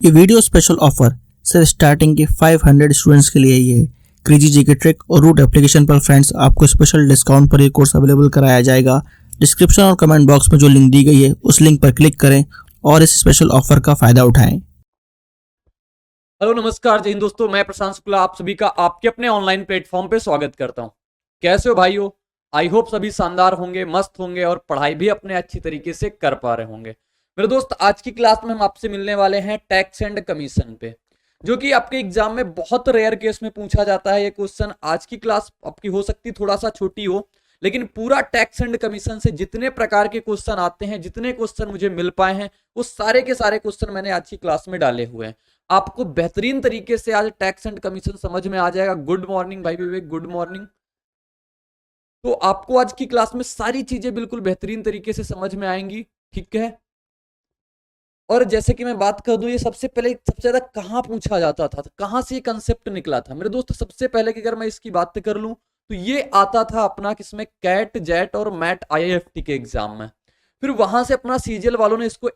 ये video special offer सिर्फ starting के 500 स्टूडेंट्स के लिए ही है। क्रेजी जीके ट्रिक और रूट एप्लीकेशन पर फ्रेंड्स आपको स्पेशल डिस्काउंट पर ये कोर्स अवेलेबल कराया जाएगा। डिस्क्रिप्शन और कमेंट बॉक्स में जो लिंक दी गई है उस लिंक पर क्लिक करें और इस स्पेशल ऑफर का फायदा उठाएं। हेलो नमस्कार, जय हिंद दोस्तों। मैं प्रशांत शुक्ला आप सभी का आपके अपने ऑनलाइन प्लेटफॉर्म पे स्वागत करता हूं। कैसे हो भाइयों? आई होप सभी शानदार होंगे, मस्त होंगे और पढ़ाई भी अपने अच्छी तरीके से कर पा रहे होंगे। मेरे दोस्त, आज की क्लास में हम आपसे मिलने वाले हैं टैक्स एंड कमीशन पे, जो कि आपके एग्जाम में बहुत रेयर केस में पूछा जाता है। ये क्वेश्चन आज की क्लास आपकी हो सकती थोड़ा सा छोटी हो, लेकिन पूरा टैक्स एंड कमीशन से जितने प्रकार के क्वेश्चन आते हैं, जितने क्वेश्चन मुझे मिल पाए हैं, वो सारे के सारे क्वेश्चन मैंने आज की क्लास में डाले हुए हैं। आपको बेहतरीन तरीके से आज टैक्स एंड कमीशन समझ में आ जाएगा। गुड मॉर्निंग भाई विवेक, गुड मॉर्निंग। तो आपको आज की क्लास में सारी चीजें बिल्कुल बेहतरीन तरीके से समझ में आएंगी, ठीक है। और जैसे कि मैं बात कर दूं, ये सबसे ज्यादा कहां पूछा जाता था, कहां से ये कंसेप्ट निकला था मेरे दोस्त? सबसे पहले कि अगर मैं इसकी बात कर लूं तो ये आता था अपना किसमें, कैट, जेट और मैट आईआईएफटी के एग्जाम में। फिर वहां से अपना सीजीएल वालों ने इसको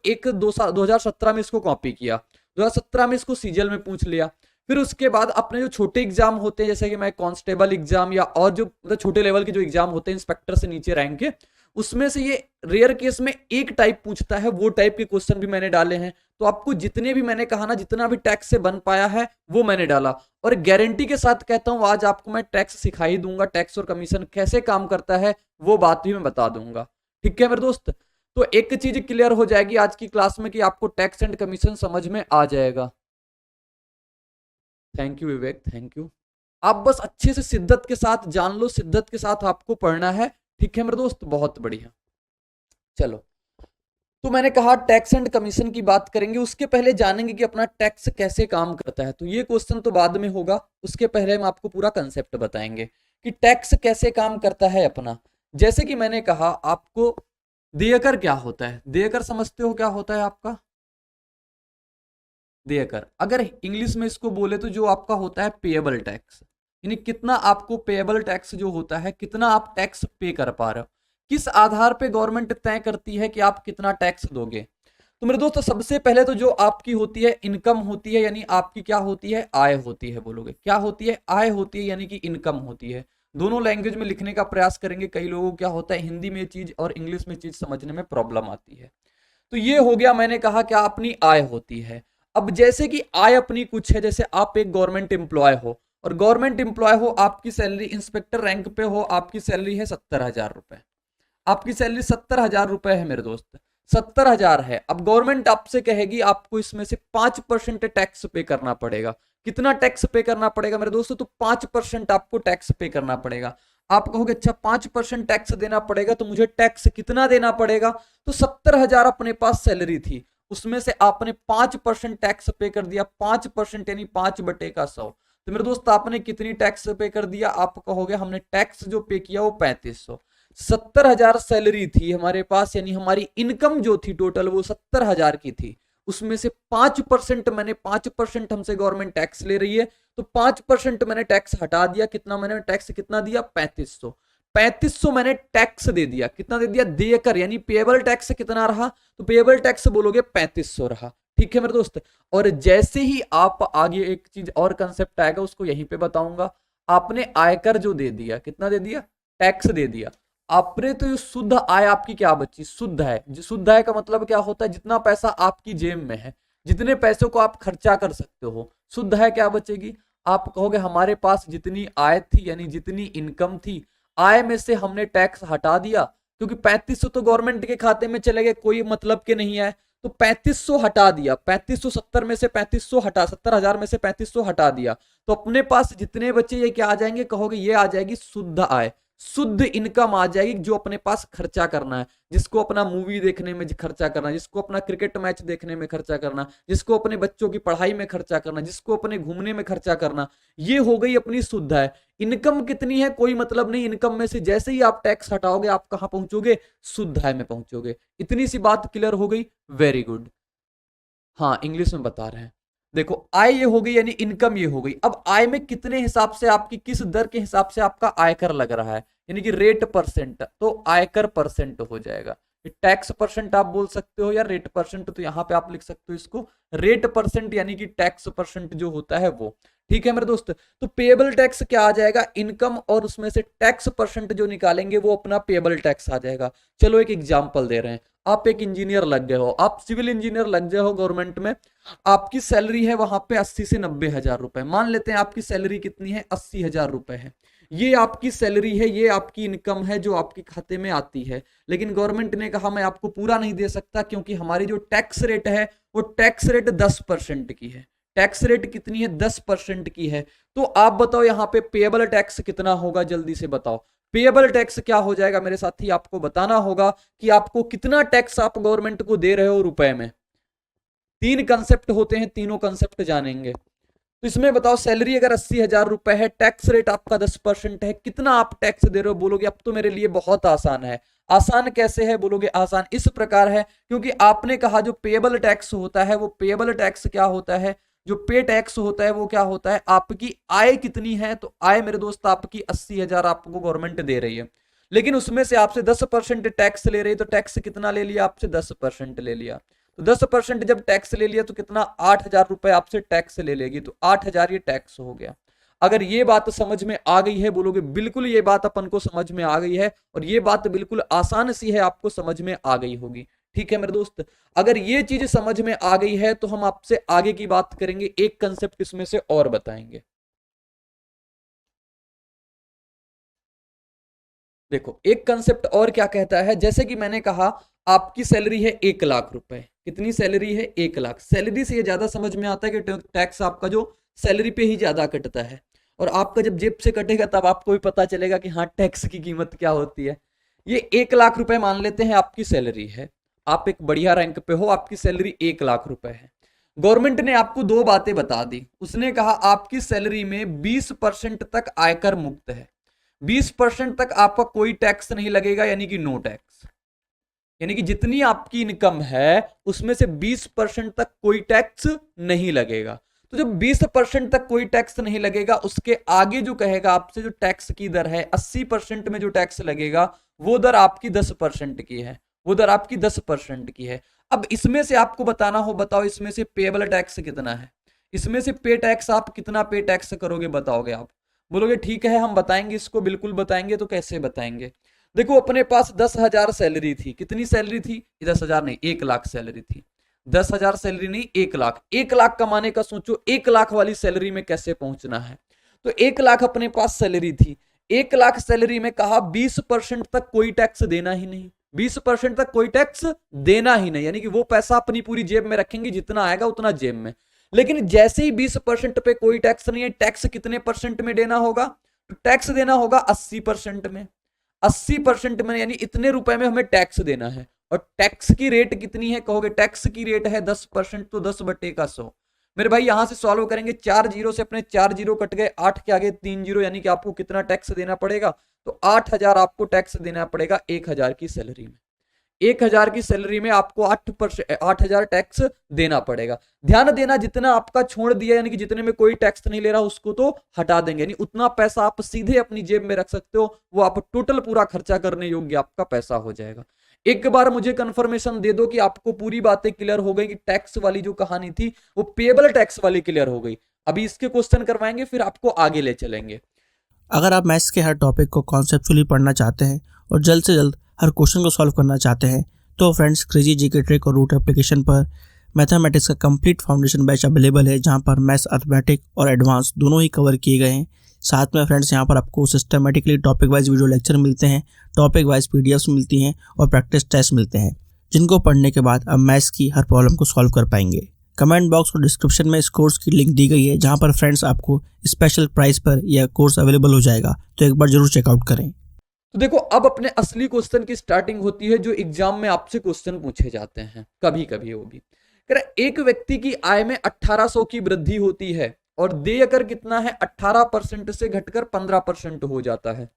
2017 में इसको कॉपी किया, 2017 में इसको सीजीएल में पूछ लिया। फिर उसके बाद अपने जो छोटे एग्जाम होते हैं, जैसे कि मैं कांस्टेबल एग्जाम या और जो मतलब छोटे लेवल के जो एग्जाम होते हैं इंस्पेक्टर से नीचे रैंक के, उसमें से ये रेयर केस में एक टाइप पूछता है। वो टाइप के क्वेश्चन भी मैंने डाले हैं। तो आपको जितने भी मैंने कहा ना, जितना भी टैक्स से बन पाया है वो मैंने डाला। और गारंटी के साथ कहता हूं, आज आपको मैं टैक्स सिखा ही दूंगा। टैक्स और कमीशन कैसे काम करता है वो बात भी मैं बता दूंगा, ठीक है मेरे दोस्त। तो एक चीज क्लियर हो जाएगी आज की क्लास में कि आपको टैक्स एंड कमीशन समझ में आ जाएगा। Thank you Vivek, thank you. आप बस अच्छे से शिद्दत के साथ जान लो, शिद्दत के साथ आपको पढ़ना है, ठीक है मेरे दोस्त। बहुत बढ़िया। चलो, तो मैंने कहा टैक्स एंड कमीशन की बात करेंगे, उसके पहले जानेंगे कि अपना टैक्स कैसे काम करता है। तो ये क्वेश्चन तो बाद में होगा, उसके पहले हम आपको पूरा कंसेप्ट बताएंगे कि टैक्स कैसे काम करता है अपना। जैसे कि मैंने कहा आपको, देयकर क्या होता है? देयकर समझते हो क्या होता है आपका? देयकर अगर इंग्लिश में इसको बोले तो जो आपका होता है पेएबल टैक्स, यानी कितना आपको पेएबल टैक्स जो होता है, कितना आप टैक्स पे कर पा रहे हो, किस आधार पे गवर्नमेंट तय करती है कि आप कितना टैक्स दोगे। तो मेरे दोस्तों, सबसे पहले तो जो आपकी होती है इनकम होती है, यानी आपकी क्या होती है, आय होती है। बोलोगे क्या होती है? आय होती है, यानी कि इनकम होती है। दोनों लैंग्वेज में लिखने का प्रयास करेंगे। कई लोगों को क्या होता है, हिंदी में चीज और इंग्लिश में चीज समझने में प्रॉब्लम आती है। तो ये हो गया, मैंने कहा क्या अपनी आय होती है। अब जैसे कि आय अपनी कुछ है, जैसे आप एक गवर्नमेंट एम्प्लॉय हो, और गवर्नमेंट एम्प्लॉय हो, आपकी सैलरी इंस्पेक्टर रैंक पे हो, आपकी सैलरी है 70,000 रुपए। आपकी सैलरी 70,000 रुपए है मेरे दोस्त, 70,000 है। अब गवर्नमेंट आपसे कहेगी आपको इसमें से 5% टैक्स पे करना पड़ेगा। कितना टैक्स पे करना पड़ेगा मेरे दोस्तों? तो 5% आपको टैक्स पे करना पड़ेगा। आप कहोगे अच्छा 5% टैक्स देना पड़ेगा, तो मुझे टैक्स कितना देना पड़ेगा? तो 70,000 अपने पास सैलरी थी, उसमें से आपने 5% टैक्स पे कर दिया। 5% यानी 5/100। तो मेरे दोस्त आपने कितनी टैक्स पे कर दिया? आप कहोगे हमने टैक्स जो पे किया वो 3500। 70,000 सैलरी थी हमारे पास, यानी हमारी इनकम जो थी टोटल वो 70,000 की थी। उसमें से 5% मैंने 5% हमसे गवर्नमेंट टैक्स ले रही है, तो 5% मैंने टैक्स हटा दिया। कितना मैंने टैक्स कितना दिया? 3500। 3500 मैंने टैक्स दे दिया। कितना दे दिया? देकर, यानी पेएबल टैक्स कितना रहा? तो पेएबल टैक्स बोलोगे 3500 रहा, ठीक है मेरे दोस्त। और जैसे ही आप आगे एक चीज और कंसेप्ट आएगा, उसको यहीं पे बताऊंगा। आपने आयकर जो दे दिया, कितना दे दिया? टैक्स दे दिया आपने। तो ये शुद्ध आय आपकी क्या बची? शुद्ध है। शुद्ध आय का मतलब क्या होता है? जितना पैसा आपकी जेब में है, जितने पैसों को आप खर्चा कर सकते हो, शुद्ध है क्या बचेगी? आप कहोगे हमारे पास जितनी आय थी, यानी जितनी इनकम थी, आय में से हमने टैक्स हटा दिया, क्योंकि 3500 तो गवर्नमेंट के खाते में चले गए, कोई मतलब के नहीं है। तो 3500 हटा दिया। 3570 में से 3500 हटा, 70,000 में से 3500 हटा दिया, तो अपने पास जितने बचे ये क्या आ जाएंगे? कहोगे ये आ जाएगी शुद्ध आय, शुद्ध इनकम आ जाएगी, जो अपने पास खर्चा करना है, जिसको अपना मूवी देखने में खर्चा करना, जिसको अपना क्रिकेट मैच देखने में खर्चा करना, जिसको अपने बच्चों की पढ़ाई में खर्चा करना, जिसको अपने घूमने में खर्चा करना, ये हो गई अपनी शुद्ध है। इनकम कितनी है कोई मतलब नहीं, इनकम में से जैसे ही आप टैक्स हटाओगे आप कहां पहुंचोगे? शुद्ध आय में पहुंचोगे। इतनी सी बात क्लियर हो गई? Very good. हाँ, इंग्लिश में बता रहे हैं। देखो, आय ये हो गई, यानी इनकम ये हो गई। अब आय में कितने हिसाब से आपकी, किस दर के हिसाब से आपका आयकर लग रहा है, यानी कि रेट परसेंट, तो आयकर परसेंट हो जाएगा, टैक्स परसेंट आप बोल सकते हो या रेट परसेंट, तो यहाँ पे आप लिख सकते हो इसको रेट परसेंट यानी कि टैक्स परसेंट जो होता है वो। ठीक है मेरे दोस्त, तो पेएबल टैक्स क्या आ जाएगा, इनकम और उसमें से टैक्स परसेंट जो निकालेंगे वो अपना पेएबल टैक्स आ जाएगा। चलो एक एग्जांपल दे रहे हैं, आप एक इंजीनियर लग गए हो, आप सिविल इंजीनियर लग गए हो गवर्नमेंट में, आपकी सैलरी है वहां पे 80 से 90 हजार रुपए, मान लेते हैं आपकी सैलरी कितनी है, 80 हजार रुपए है। ये आपकी सैलरी है, ये आपकी इनकम है जो आपके खाते में आती है, लेकिन गवर्नमेंट ने कहा मैं आपको पूरा नहीं दे सकता क्योंकि हमारी जो टैक्स रेट है वो टैक्स रेट 10% की है। टैक्स रेट कितनी है, 10% की है। तो आप बताओ यहाँ पे पेएबल टैक्स कितना होगा, जल्दी से बताओ। पेएबल टैक्स क्या हो जाएगा मेरे साथी, आपको बताना होगा कि आपको कितना टैक्स आप गवर्नमेंट को दे रहे हो रुपए में। 3 कंसेप्ट होते हैं, तीनों कंसेप्ट जानेंगे। तो इसमें बताओ सैलरी अगर 80 हजार रुपए है, टैक्स रेट आपका 10% है, कितना आप टैक्स दे रहे हो, बोलोगे अब तो मेरे लिए बहुत आसान है। आसान कैसे है, बोलोगे आसान इस प्रकार है क्योंकि आपने कहा जो पेएबल टैक्स होता है वो पेएबल टैक्स क्या होता है, जो पे टैक्स होता है वो क्या होता है, आपकी आय कितनी है, तो आय मेरे दोस्त आपकी 80 हजार आपको गवर्नमेंट दे रही है, लेकिन उसमें से आपसे 10% टैक्स ले रही है, तो टैक्स कितना ले लिया आपसे, 10% ले लिया। तो 10% जब टैक्स ले लिया तो कितना, 8 हजार रुपए आपसे टैक्स ले लेगी, तो 8 हजार ये टैक्स हो गया। अगर ये बात समझ में आ गई है, बोलोगे बिल्कुल ये बात अपन को समझ में आ गई है, और ये बात बिल्कुल आसान सी है, आपको समझ में आ गई होगी। ठीक है मेरे दोस्त, अगर ये चीज समझ में आ गई है तो हम आपसे आगे की बात करेंगे, एक कंसेप्ट इसमें से और बताएंगे। देखो एक कंसेप्ट और क्या कहता है, जैसे कि मैंने कहा आपकी सैलरी है 1 लाख रुपए, कितनी सैलरी है, 1 लाख। सैलरी से ये ज्यादा समझ में आता है कि टैक्स आपका जो सैलरी पे ही ज्यादा कटता है, और आपका जब जेब से कटेगा तब आपको भी पता चलेगा कि हाँ टैक्स की कीमत क्या होती है। ये 1 लाख रुपए मान लेते हैं आपकी सैलरी है, आप एक बढ़िया रैंक पे हो, आपकी सैलरी 1 लाख रुपए है। गवर्नमेंट ने आपको दो बातें बता दी, उसने कहा आपकी सैलरी में 20% तक आयकर मुक्त है, 20% तक आपका कोई टैक्स नहीं लगेगा, यानी कि नो टैक्स, यानी कि जितनी आपकी इनकम है उसमें से 20% तक कोई टैक्स नहीं लगेगा। तो जब 20% तक कोई टैक्स नहीं लगेगा, उसके आगे जो कहेगा आपसे जो टैक्स की दर है 80% में जो टैक्स लगेगा वो दर आपकी 10% की है, वो दर आपकी 10% की है। अब इसमें से आपको बताना हो, बताओ इसमें से पेएबल टैक्स कितना है, इसमें से पे टैक्स आप कितना पे टैक्स करोगे, बताओगे आप, बोलोगे ठीक है हम बताएंगे इसको, बिल्कुल बताएंगे। तो कैसे बताएंगे, देखो अपने पास 10 हजार सैलरी थी, कितनी सैलरी थी, 10 हजार नहीं 1 लाख सैलरी थी, 10 हजार सैलरी नहीं 1 लाख, 1 लाख कमाने का सोचो, 1 लाख वाली सैलरी में कैसे पहुंचना है। तो 1 लाख अपने पास सैलरी थी, 1 लाख सैलरी में कहा 20% तक कोई टैक्स देना ही नहीं, 20% तक कोई टैक्स देना ही नहीं, यानी कि वो पैसा अपनी पूरी जेब में रखेंगे, जितना आएगा उतना जेब में। लेकिन जैसे ही 20% पे कोई टैक्स नहीं है, टैक्स कितने परसेंट में देना होगा, तो टैक्स देना होगा 80% में, 80% में, यानी इतने रुपए में हमें टैक्स देना है। और टैक्स की रेट कितनी है, कहोगे टैक्स की रेट है 10%, तो 10/100। मेरे भाई यहां से सॉल्व करेंगे, 4 जीरो से अपने 4 जीरो कट गए, 8 के आगे 3 जीरो, यानी कि आपको कितना टैक्स देना पड़ेगा, तो 8 हजार आपको टैक्स देना पड़ेगा 1 हजार की सैलरी में। 1 हजार की सैलरी में आपको 8 हजार टैक्स देना पड़ेगा। ध्यान देना जितना आपका छोड़ दिया, यानी कि जितने में कोई टैक्स नहीं ले रहा उसको तो हटा देंगे, यानी उतना पैसा आप सीधे अपनी जेब में रख सकते हो, वो आप टोटल पूरा खर्चा करने योग्य आपका पैसा हो जाएगा। एक बार मुझे कंफर्मेशन दे दो कि आपको पूरी बातें क्लियर हो गई, कि टैक्स वाली जो कहानी थी वो पेएबल टैक्स वाली क्लियर हो गई। अभी इसके क्वेश्चन करवाएंगे, फिर आपको आगे ले चलेंगे। अगर आप मैथ्स के हर टॉपिक को कॉन्सेप्चुअली पढ़ना चाहते हैं और जल्द से जल्द हर क्वेश्चन को सॉल्व करना चाहते हैं, तो फ्रेंड्स क्रेजी जीके ट्रिक और रूट एप्लीकेशन पर मैथमेटिक्स का कंप्लीट फाउंडेशन बैच अवेलेबल है, जहां पर मैथ्स, अर्थमेटिक और एडवांस दोनों ही कवर किए गए हैं। साथ में फ्रेंड्स यहाँ पर आपको systematically topic wise video lecture मिलते हैं, टॉपिक वाइज पीडीएफ्स मिलती हैं और प्रैक्टिस टेस्ट मिलते हैं, जिनको पढ़ने के बाद आप मैथ्स की हर प्रॉब्लम को सॉल्व कर पाएंगे। कमेंट बॉक्स और डिस्क्रिप्शन में इस कोर्स की लिंक दी गई है, जहां पर फ्रेंड्स आपको स्पेशल प्राइस पर यह कोर्स अवेलेबल हो जाएगा, तो एक बार जरूर चेकआउट करें। तो देखो अब अपने असली क्वेश्चन की स्टार्टिंग होती है, जो एग्जाम में आपसे क्वेश्चन पूछे जाते हैं कभी कभी। वो भी एक व्यक्ति की आय में 1800 की वृद्धि होती है और देय कर कितना है, 18% से घटकर 15% हो जाता है।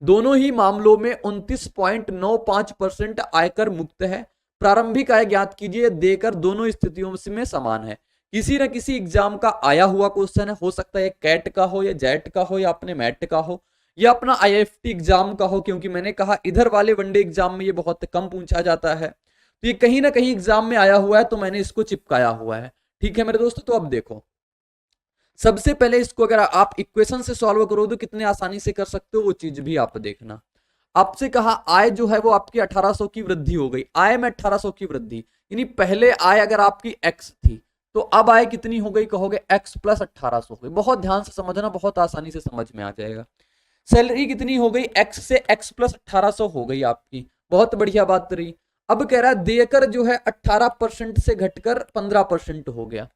दोनों ही मामलों में 29.95% आयकर मुक्त है। प्रारंभिक आय ज्ञात कीजिए, देकर दोनों स्थितियों में समान है। किसी न किसी एग्जाम का आया हुआ क्वेश्चन है, हो सकता है कैट का हो या जेट का हो या अपने मैट का हो, या अपना IIFT एग्जाम का हो, क्योंकि मैंने कहा इधर वाले वनडे एग्जाम में ये बहुत कम पूछा जाता है, तो ये कहीं ना कहीं एग्जाम में आया हुआ है, तो मैंने इसको चिपकाया हुआ है। ठीक है मेरे दोस्तों, तो अब देखो सबसे पहले इसको अगर आप इक्वेशन से सॉल्व करो तो कितने आसानी से कर सकते हो, वो चीज भी आप देखना। आपसे कहा आय जो है वो आपकी 1800 की वृद्धि हो गई, आय में 1800 की वृद्धि, यानी पहले आय अगर आपकी x थी तो अब आय कितनी हो गई, कहोगे x प्लस 1800 हो गई। बहुत ध्यान से समझना, बहुत आसानी से समझ में आ जाएगा। सैलरी कितनी हो गई, x से x प्लस 1800 हो गई आपकी, बहुत बढ़िया बात रही। अब कह रहा है देकर जो है 18% से घटकर 15% हो गया।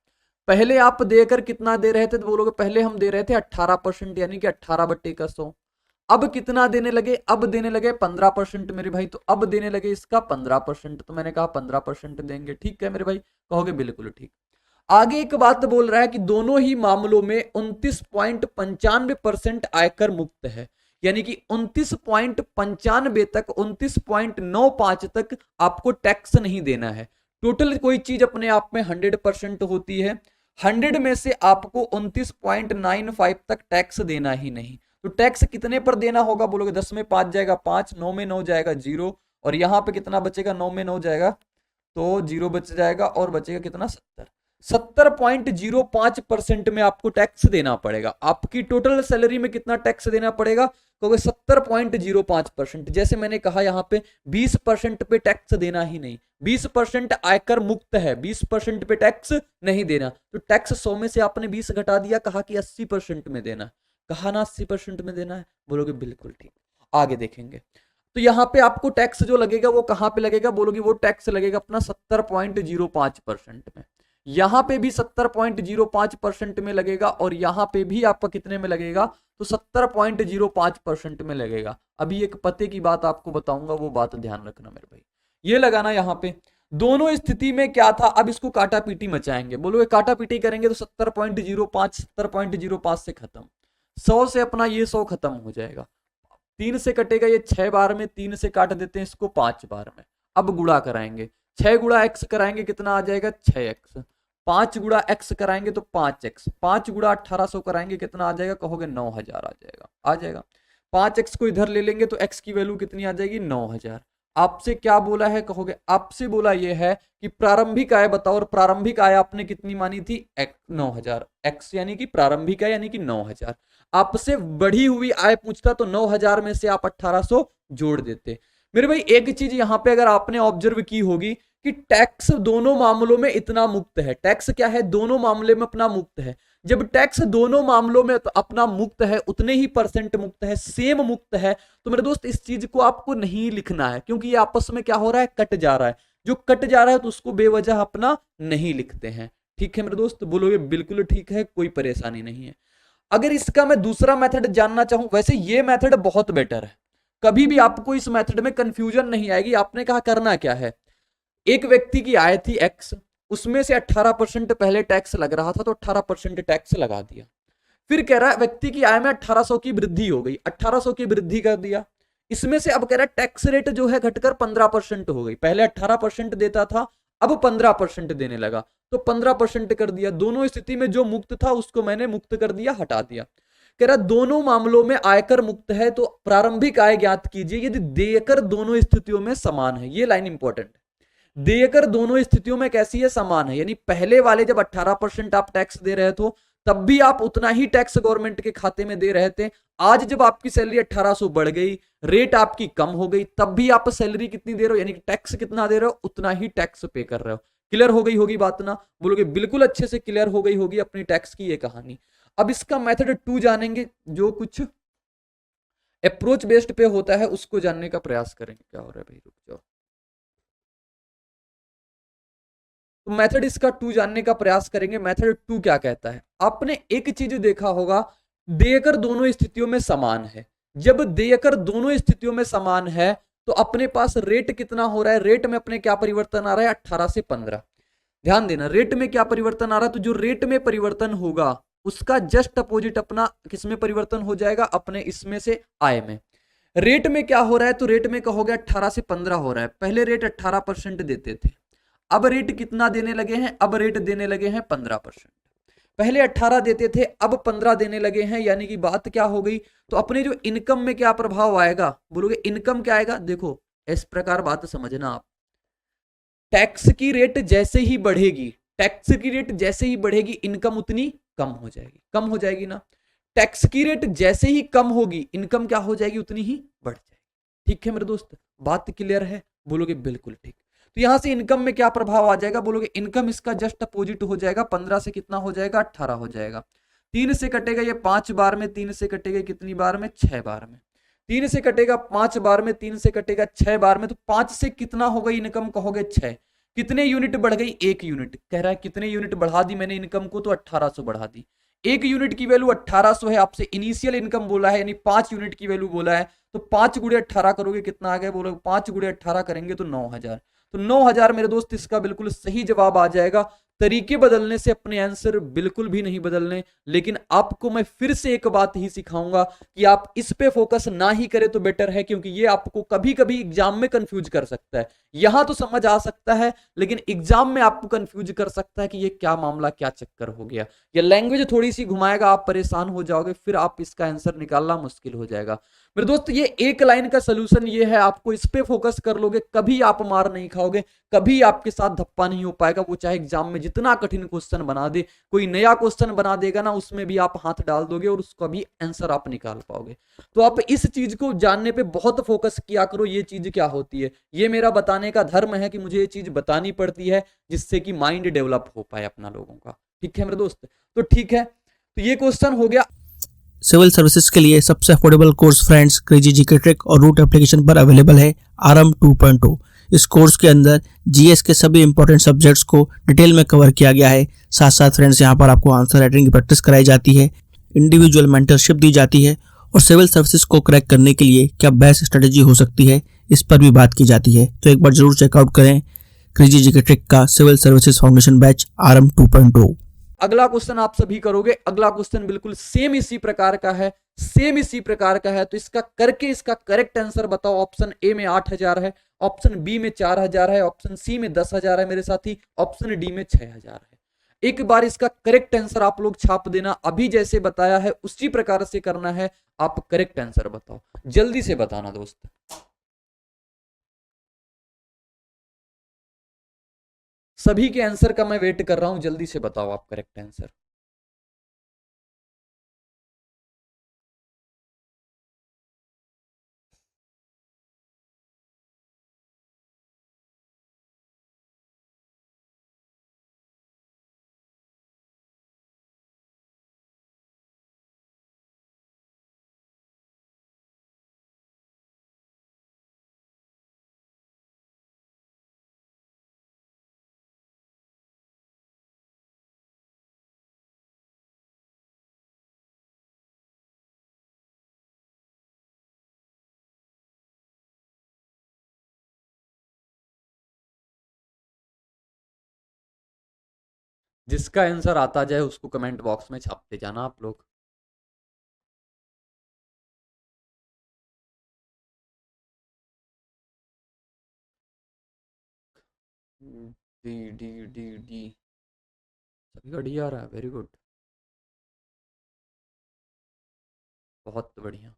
पहले आप देकर कितना दे रहे थे, तो बोलोगे पहले हम दे रहे थे 18%, यानी कि 18/100। अब कितना देने लगे, अब देने लगे 15% मेरे भाई, तो अब देने लगे इसका 15%, तो मैंने कहा 15% देंगे। ठीक है मेरे भाई, कहोगे बिल्कुल ठीक। आगे एक बात बोल रहा है कि दोनों ही मामलों में 29.95% आयकर मुक्त है, यानी कि 29.95 तक, 29.95 तक आपको टैक्स नहीं देना है। टोटल कोई चीज अपने आप में 100% होती है, 100 में से आपको 29.95 तक टैक्स देना ही नहीं। तो टैक्स कितने पर देना होगा, बोलोगे 10 में 5 जाएगा 5, 9 में 9 जाएगा 0, और यहां पे कितना बचेगा, 9 में 9 जाएगा तो 0 बच जाएगा, और बचेगा कितना 70.05% में आपको टैक्स देना पड़ेगा। आपकी टोटल सैलरी में कितना टैक्स देना पड़ेगा, क्योंकि 70.05%। जैसे मैंने कहा यहाँ पे 20% पे टैक्स देना ही नहीं, 20% आयकर मुक्त है, 20% पे टैक्स नहीं देना। तो टैक्स 100 में से आपने 20 घटा दिया, कहा कि 80% में देना, कहा ना 80% में देना है, बोलोगे बिल्कुल ठीक। आगे देखेंगे तो यहाँ पे आपको टैक्स जो लगेगा वो कहां पे लगेगा, बोलोगे वो टैक्स लगेगा अपना 70.05% में। यहां पे भी 70.05% में लगेगा, और यहां पे भी आपका कितने में लगेगा, तो 70.05% में लगेगा। अभी एक पते की बात आपको बताऊंगा, वो बात ध्यान रखना मेरे भाई। ये लगाना यहाँ पे दोनों स्थिति में क्या था। अब इसको काटा पीटी मचाएंगे, बोलोगे काटा पीटी करेंगे तो 70.05 70.05 से खत्म, 100 से अपना ये 100 खत्म हो जाएगा, 3 से कटेगा ये 6 बार में, 3 से काट देते हैं इसको 5 बार में। अब गुणा कराएंगे, 6 गुणा x कराएंगे कितना आ जाएगा 6x, 5 गुणा x कराएंगे तो 5x, 5 गुणा 1800 कराएंगे कितना आ जाएगा, कहोगे 9000 आ जाएगा। 5x को इधर ले लेंगे तो x की वैल्यू कितनी आ जाएगी 9000। आपसे क्या बोला है, कहोगे आपसे बोला यह है कि प्रारंभिक आय बताओ, और प्रारंभिक आय आपने कितनी मानी थी 9000, x यानी कि प्रारंभिक आय यानी कि 9000। आपसे बढ़ी हुई आय पूछता तो 9000 में से आप 1800 जोड़ देते। मेरे भाई एक चीज यहां पे अगर आपने ऑब्जर्व की होगी कि टैक्स दोनों मामलों में इतना मुक्त है, टैक्स क्या है दोनों मामले में अपना मुक्त है। जब टैक्स दोनों मामलों में अपना मुक्त है, उतने ही परसेंट मुक्त है, सेम मुक्त है, तो मेरे दोस्त इस चीज को आपको नहीं लिखना है, क्योंकि ये आपस में क्या हो रहा है, कट जा रहा है। जो कट जा रहा है तो उसको बेवजह अपना नहीं लिखते हैं। ठीक है मेरे दोस्त, बोलोगे बिल्कुल ठीक है, कोई परेशानी नहीं है। अगर इसका मैं दूसरा मेथड जानना चाहूं, वैसे ये मेथड बहुत बेटर है, कभी भी आपको इस मेथड में कंफ्यूजन नहीं आएगी। आपने कहा करना क्या है, एक व्यक्ति की आय थी x, उसमें से 18% पहले टैक्स लग रहा था तो 18% टैक्स लगा दिया। फिर कह रहा है व्यक्ति की आय में 1800 की वृद्धि हो गई, 1800 की वृद्धि कर दिया। इसमें से अब कह रहा है टैक्स रेट जो है घटकर 15% हो गई, पहले 18% देता था अब 15% देने लगा, तो 15% कर दिया। दोनों स्थिति में जो मुक्त था उसको मैंने मुक्त कर दिया, हटा दिया। कह रहा दोनों मामलों में आयकर मुक्त है, तो प्रारंभिक आय ज्ञात कीजिए यदि देयकर दोनों स्थितियों में समान है। ये लाइन इंपॉर्टेंट है, देयकर दोनों स्थितियों में कैसी है, समान है। यानी पहले वाले जब 18% आप टैक्स दे रहे थे तब भी आप उतना ही टैक्स गवर्नमेंट के खाते में दे रहे थे। आज जब आपकी सैलरी 1800 बढ़ गई, रेट आपकी कम हो गई, तब भी आप सैलरी कितनी दे रहे हो, यानी टैक्स कितना दे रहे हो, उतना ही टैक्स पे कर रहे हो। क्लियर हो गई होगी बात ना, बोलोगे बिल्कुल अच्छे से क्लियर हो गई होगी अपनी टैक्स की ये कहानी। अब इसका मेथड 2 जानेंगे, जो कुछ अप्रोच बेस्ड पे होता है उसको जानने का प्रयास करेंगे। क्या हो रहा है भाई, रुक जाओ। तो मेथड इसका 2 जानने का प्रयास करेंगे। मेथड 2 क्या कहता है, आपने एक चीज देखा होगा, देयकर दोनों स्थितियों में समान है। जब देयकर दोनों स्थितियों में समान है तो अपने पास रेट कितना हो रहा है, रेट में अपने क्या परिवर्तन आ रहा है, 18 से 15। ध्यान देना, रेट में क्या परिवर्तन आ रहा है, तो जो रेट में परिवर्तन होगा उसका जस्ट अपोजिट अपना किसमें परिवर्तन हो जाएगा, अपने इसमें से आय में। रेट में क्या हो रहा है, तो रेट में कहोगे 18 से 15 हो रहा है। पहले रेट 18% देते थे, अब रेट कितना देने लगे हैं, अब रेट देने लगे हैं 15%। पहले 18 देते थे, अब 15 देने लगे हैं, यानी कि बात क्या हो गई, तो अपने जो इनकम में क्या प्रभाव आएगा, बोलोगे इनकम क्या आएगा, देखो इस प्रकार बात समझना आप, टैक्स की रेट जैसे ही बढ़ेगी, टैक्स की रेट जैसे ही बढ़ेगी इनकम उतनी कम हो जाएगी, कम हो जाएगी ना, टैक्स की रेट जैसे ही कम होगी इनकम क्या हो जाएगी, उतनी ही बढ़ जाएगी। ठीक है मेरे दोस्त, बात क्लियर है, बोलोगे बिल्कुल ठीक। तो यहां से इनकम में क्या प्रभाव आ जाएगा, बोलोगे इनकम इसका जस्ट अपोजिट हो जाएगा, 15 से कितना हो जाएगा, 18 हो जाएगा। 3 से कटेगा ये 5 बार में, 3 से कटेगा कितनी बार में, 6 बार में, 3 से कटेगा 5 बार में, 3 से कटेगा 6 बार में, तो 5 से कितना हो गई इनकम, कहोगे 6, कितने यूनिट बढ़ गई, 1 यूनिट, कह रहा है कितने यूनिट बढ़ा दी मैंने इनकम को, तो 1800 बढ़ा दी। 1 यूनिट की वैल्यू 1800 है, आपसे इनिशियल इनकम बोला है, यानी 5 यूनिट की वैल्यू बोला है, तो 5 गुणे 18 करोगे कितना आ गया, बोलोगे 5 गुणे 18 करेंगे तो 9000, तो 9000 मेरे दोस्त इसका बिल्कुल सही जवाब आ जाएगा। तरीके बदलने से अपने आंसर बिल्कुल भी नहीं बदलने, लेकिन आपको मैं फिर से एक बात ही सिखाऊंगा कि आप इस पे फोकस ना ही करें तो बेटर है, क्योंकि ये आपको कभी कभी एग्जाम में कंफ्यूज कर सकता है। यहां तो समझ आ सकता है, लेकिन एग्जाम में आपको कंफ्यूज कर सकता है कि ये क्या मामला, क्या चक्कर हो गया, या लैंग्वेज थोड़ी सी घुमाएगा, आप परेशान हो जाओगे, फिर आप इसका आंसर निकालना मुश्किल हो जाएगा। मेरे दोस्त ये एक लाइन का सोल्यूशन ये है, आपको इस पे फोकस कर लोगे, कभी आप मार नहीं खाओगे, कभी आपके साथ धप्पा नहीं हो पाएगा, वो चाहे एग्जाम में जितना कठिन क्वेश्चन बना दे, कोई नया क्वेश्चन बना देगा ना, उसमें भी आप हाथ डाल दोगे और उसका भी आंसर आप निकाल पाओगे। तो आप इस चीज को जानने पे बहुत फोकस किया करो, ये चीज क्या होती है, ये मेरा बताने का धर्म है कि मुझे ये चीज बतानी पड़ती है, जिससे कि माइंड डेवलप हो पाए अपना लोगों का। ठीक है मेरे दोस्त, तो ठीक है, तो ये क्वेश्चन हो गया। सिविल सर्विसेज के लिए सबसे affordable course friends crazy GK trick और रूट एप्लीकेशन पर अवेलेबल है आरएम 2.0। इस कोर्स के अंदर जीएस के सभी इंपॉर्टेंट सब्जेक्ट्स को डिटेल में कवर किया गया है। साथ साथ फ्रेंड्स यहाँ पर आपको आंसर राइटिंग की प्रैक्टिस कराई जाती है, इंडिविजुअल मेंटरशिप दी जाती है और सिविल सर्विसेज को क्रैक करने के लिए क्या बेस्ट स्ट्रेटेजी हो सकती है, इस पर भी बात की जाती है। तो एक बार जरूर चेकआउट करें क्रेजी जीके ट्रिक का civil services foundation batch RM 2.0। अगला क्वेश्चन आप सभी करोगे, अगला क्वेश्चन बिल्कुल सेम इसी प्रकार का है, सेम इसी प्रकार का है, तो इसका करके इसका करेक्ट आंसर बताओ। ऑप्शन ए में 8000 है, ऑप्शन बी में 4000 है, ऑप्शन सी में 10,000 है मेरे साथी, ऑप्शन डी में 6000 है। एक बार इसका करेक्ट आंसर आप लोग छाप देना, अभी जैसे बताया है उसी प्रकार से करना है। आप करेक्ट आंसर बताओ, जल्दी से बताना दोस्त। सभी के आंसर का मैं वेट कर रहा हूं, जल्दी से बताओ आप करेक्ट आंसर। जिसका आंसर आता जाए उसको कमेंट बॉक्स में छापते जाना आप लोग। डी डी डी डी, सभी का डी आ रहा है, वेरी गुड, बहुत बढ़िया।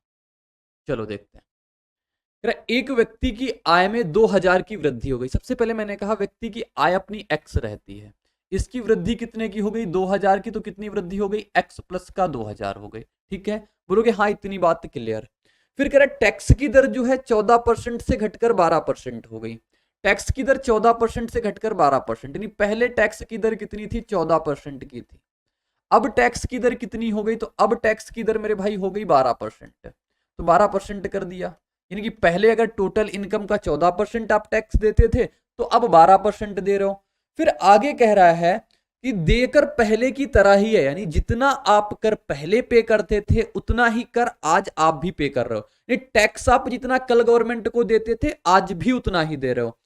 चलो देखते हैं। एक व्यक्ति की आय में 2000 की वृद्धि हो गई। सबसे पहले मैंने कहा व्यक्ति की आय अपनी एक्स रहती है, इसकी वृद्धि कितने की हो गई, 2000 की, तो कितनी वृद्धि हो गई, एक्स प्लस का 2000 हो गई। ठीक है, बोलोगे हाँ इतनी बात क्लियर। फिर कह रहा टैक्स की दर जो है 14% से घटकर 12% हो गई। टैक्स की दर 14% से घटकर 12%, यानी पहले टैक्स की दर कितनी थी, 14% की थी। अब टैक्स की दर कितनी हो गई, तो अब टैक्स की दर मेरे भाई हो गई 12%, तो 12% कर दिया। यानी कि पहले अगर टोटल इनकम का 14% आप टैक्स देते थे, तो अब 12% दे रहे हो। फिर आगे कह रहा है कि देकर पहले की तरह ही है, यानी जितना आप कर पहले पे करते थे उतना ही कर आज आप भी पे कर रहे हो। टैक्स आप जितना कल गवर्नमेंट को देते थे आज भी उतना ही दे रहे हो।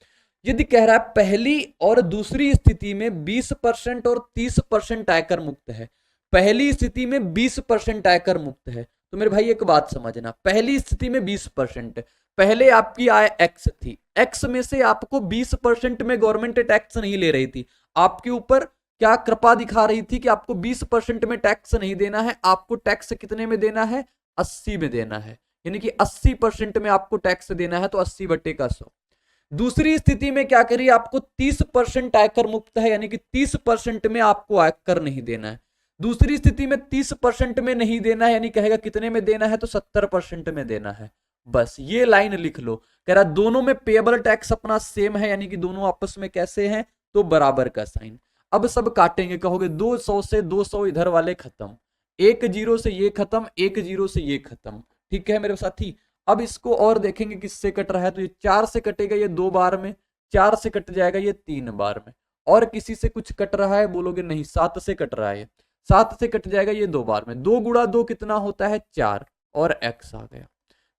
यदि कह रहा है पहली और दूसरी स्थिति में 20% और 30% आयकर मुक्त है, पहली स्थिति में 20% आयकर मुक्त है, तो मेरे भाई एक बात समझना, पहली स्थिति में 20%, पहले आपकी आय एक्स थी, एक्स में से आपको 20% में गवर्नमेंट टैक्स नहीं ले रही थी, आपके ऊपर क्या कृपा दिखा रही थी कि आपको 20% में टैक्स नहीं देना है, आपको टैक्स कितने में देना है, 80 में देना है, यानी कि 80% में आपको टैक्स देना है, तो 80/100। दूसरी स्थिति में क्या करिए, आपको 30% आयकर मुक्त है, यानी कि 30% में आपको आयकर नहीं देना है। दूसरी स्थिति में 30% में नहीं देना है, यानी कहेगा कितने में देना है, तो 70% में देना है। बस ये लाइन लिख लो। कह रहा दोनों में पेएबल टैक्स अपना सेम है, यानी कि दोनों आपस में कैसे हैं, तो बराबर का साइन। अब सब काटेंगे, कहोगे 200 से 200 इधर वाले खत्म, 1 0 से ये खत्म, 1 0 से ये खत्म। ठीक है मेरे साथी। अब इसको और देखेंगे किससे कट रहा है, तो ये 4 से कटेगा, ये 2 बार में, 4 से कट जाएगा ये 3 बार में। और किसी से कुछ कट रहा है, बोलोगे नहीं 7 से कट रहा है, 7 से कट जाएगा ये 2 बार में। 2 गुणा 2 कितना होता है, 4, और x आ गया।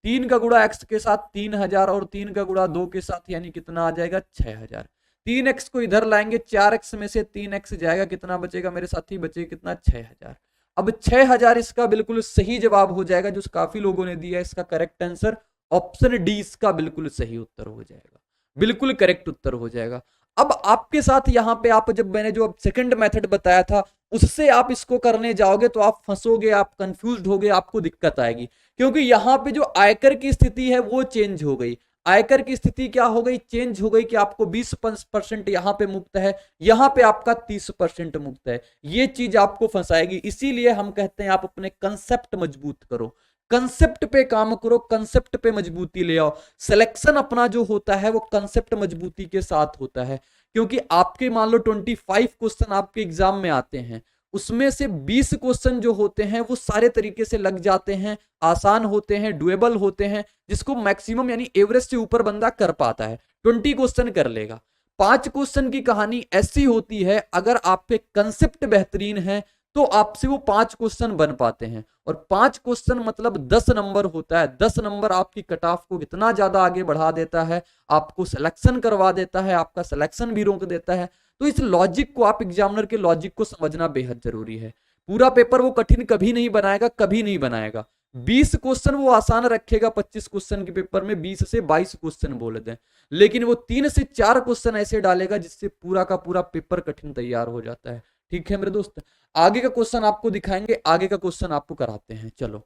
3 का गुणा x के साथ 3000, और 3 का गुणा 2 के साथ यानी कितना आ जाएगा, 6000। 3x को इधर लाएंगे, 4x में से 3x जाएगा, कितना बचेगा मेरे साथी, बचेगा कितना, 6000। अब 6000 इसका बिल्कुल सही जवाब हो जाएगा, जो काफी लोगों ने दिया है। इसका करेक्ट आंसर ऑप्शन डी इसका बिल्कुल सही उत्तर हो जाएगा, बिल्कुल करेक्ट उत्तर हो जाएगा। अब आपके साथ यहाँ पे आप जब मैंने जो सेकंड मेथड बताया था उससे आप इसको करने जाओगे तो आप फंसोगे, आप कंफ्यूज होगे, आपको दिक्कत आएगी, क्योंकि यहाँ पे जो आयकर की स्थिति है वो चेंज हो गई। आयकर की स्थिति क्या हो गई, चेंज हो गई, कि आपको 20% यहाँ पे मुक्त है, यहाँ पे आपका 30% मुक्त है। ये चीज आपको फंसाएगी, इसीलिए हम कहते हैं आप अपने कंसेप्ट मजबूत करो, कंसेप्ट पे काम करो, कंसेप्ट पे मजबूती ले आओ। सिलेक्शन अपना जो होता है वो कंसेप्ट मजबूती के साथ होता है, क्योंकि आपके मान लो 25 क्वेश्चन आपके एग्जाम में आते हैं, उसमें से 20 क्वेश्चन जो होते हैं वो सारे तरीके से लग जाते हैं, आसान होते हैं, डुएबल होते हैं, जिसको मैक्सिमम यानी एवरेज से ऊपर बंदा कर पाता है, 20 क्वेश्चन कर लेगा। 5 क्वेश्चन की कहानी ऐसी होती है, अगर आप पे कंसेप्ट बेहतरीन है तो आपसे वो 5 क्वेश्चन बन पाते हैं, और 5 क्वेश्चन मतलब 10 नंबर होता है। 10 नंबर आपकी कट ऑफ को कितना ज्यादा आगे बढ़ा देता है, आपको सिलेक्शन करवा देता है, आपका सिलेक्शन भी रोक देता है। तो इस लॉजिक को, आप एग्जामिनर के लॉजिक को समझना बेहद जरूरी है। पूरा पेपर वो कठिन कभी नहीं बनाएगा, कभी नहीं बनाएगा। 20 क्वेश्चन वो आसान रखेगा, 25 क्वेश्चन के पेपर में 20 से 22 क्वेश्चन बोल दें, लेकिन वो 3 से 4 क्वेश्चन ऐसे डालेगा जिससे पूरा का पूरा पेपर कठिन तैयार हो जाता है। ठीक है मेरे दोस्त, आगे का क्वेश्चन आपको दिखाएंगे, आगे का क्वेश्चन आपको कराते हैं। चलो,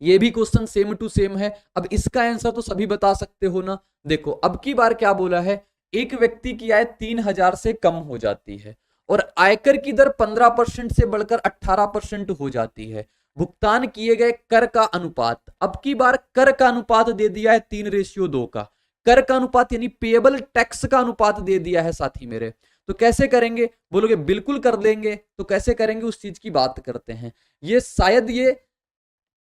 ये भी क्वेश्चन सेम टू सेम है। अब इसका आंसर तो सभी बता सकते हो ना। देखो अब की बार क्या बोला है, एक व्यक्ति की आय 3000 से कम हो जाती है और आयकर की दर 15% से बढ़कर 18% हो जाती है। भुगतान किए गए कर का अनुपात, अब की बार कर का अनुपात दे दिया है 3:2 का। कर का अनुपात यानी पेएबल टैक्स का अनुपात दे दिया है साथी मेरे। तो कैसे करेंगे, बोलोगे बिल्कुल कर लेंगे। तो कैसे करेंगे उस चीज की बात करते हैं। ये शायद ये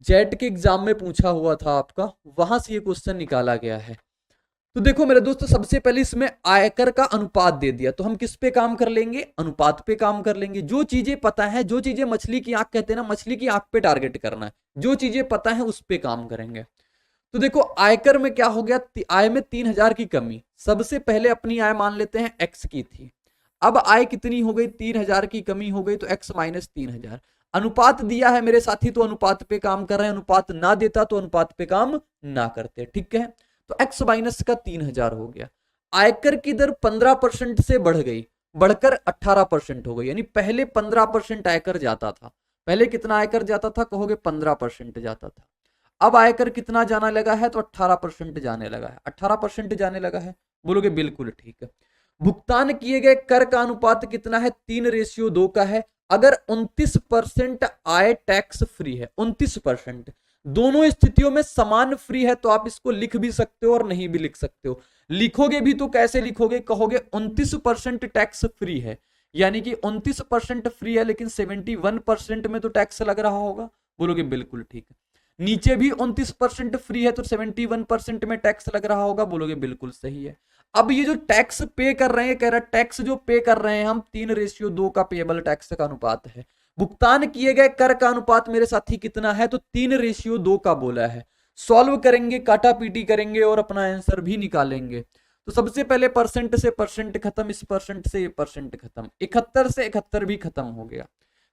जेट के एग्जाम में पूछा हुआ था आपका, वहां से ये क्वेश्चन निकाला गया है। तो देखो मेरे दोस्त, सबसे पहले इसमें आयकर का अनुपात दे दिया, तो हम किस पे काम कर लेंगे, अनुपात पे काम कर लेंगे। जो चीजें पता है, जो चीजें मछली की आंख कहते हैं ना, मछली की आंख पे टारगेट करना है, जो चीजें पता है उस पे काम करेंगे। तो देखो आयकर में क्या हो गया, आय में 3000 की कमी। सबसे पहले अपनी आय मान लेते हैं x की थी, अब आय कितनी हो गई, 3000 की कमी हो गई, तो x माइनस 3000। अनुपात दिया है मेरे साथी, तो अनुपात पे काम कर रहे हैं, अनुपात ना देता तो अनुपात पे काम ना करते। ठीक है, तो x माइनस का 3000 हो गया। आयकर की दर 15% से बढ़ गई, बढ़कर 18% हो गई, यानी पहले 15% आयकर जाता था। पहले कितना आयकर जाता था, कहोगे 15% जाता था। अब आयकर कितना जाना लगा है, तो 18% जाने लगा है। 18% जाने लगा है, बोलोगे बिल्कुल ठीक है। भुगतान किए गए कर का अनुपात कितना है, 3:2 का है। अगर 29% आय टैक्स फ्री है, 29%, दोनों स्थितियों में समान फ्री है, तो आप इसको लिख भी सकते हो और नहीं भी लिख सकते हो। लिखोगे भी तो कैसे लिखोगे, कहोगे 29% टैक्स फ्री है, यानी कि 29% फ्री है, लेकिन 71% में तो टैक्स लग रहा होगा। बोलोगे बिल्कुल ठीक है। नीचे भी 29% फ्री है, तो 71% में टैक्स लग रहा होगा। बोलोगे बिल्कुल सही है। अब ये जो टैक्स पे कर रहे हैं, कह रहा टैक्स जो पे कर रहे हैं हम, 3:2 का पेएबल टैक्स का अनुपात है। भुगतान किए गए कर का अनुपात मेरे साथी कितना है, तो 3:2 का बोला है। सॉल्व करेंगे, काटा पीटी करेंगे और अपना आंसर भी निकालेंगे। तो सबसे पहले परसेंट से परसेंट खत्म, इस परसेंट से ये परसेंट खत्म, 71 से 71 भी खत्म हो गया।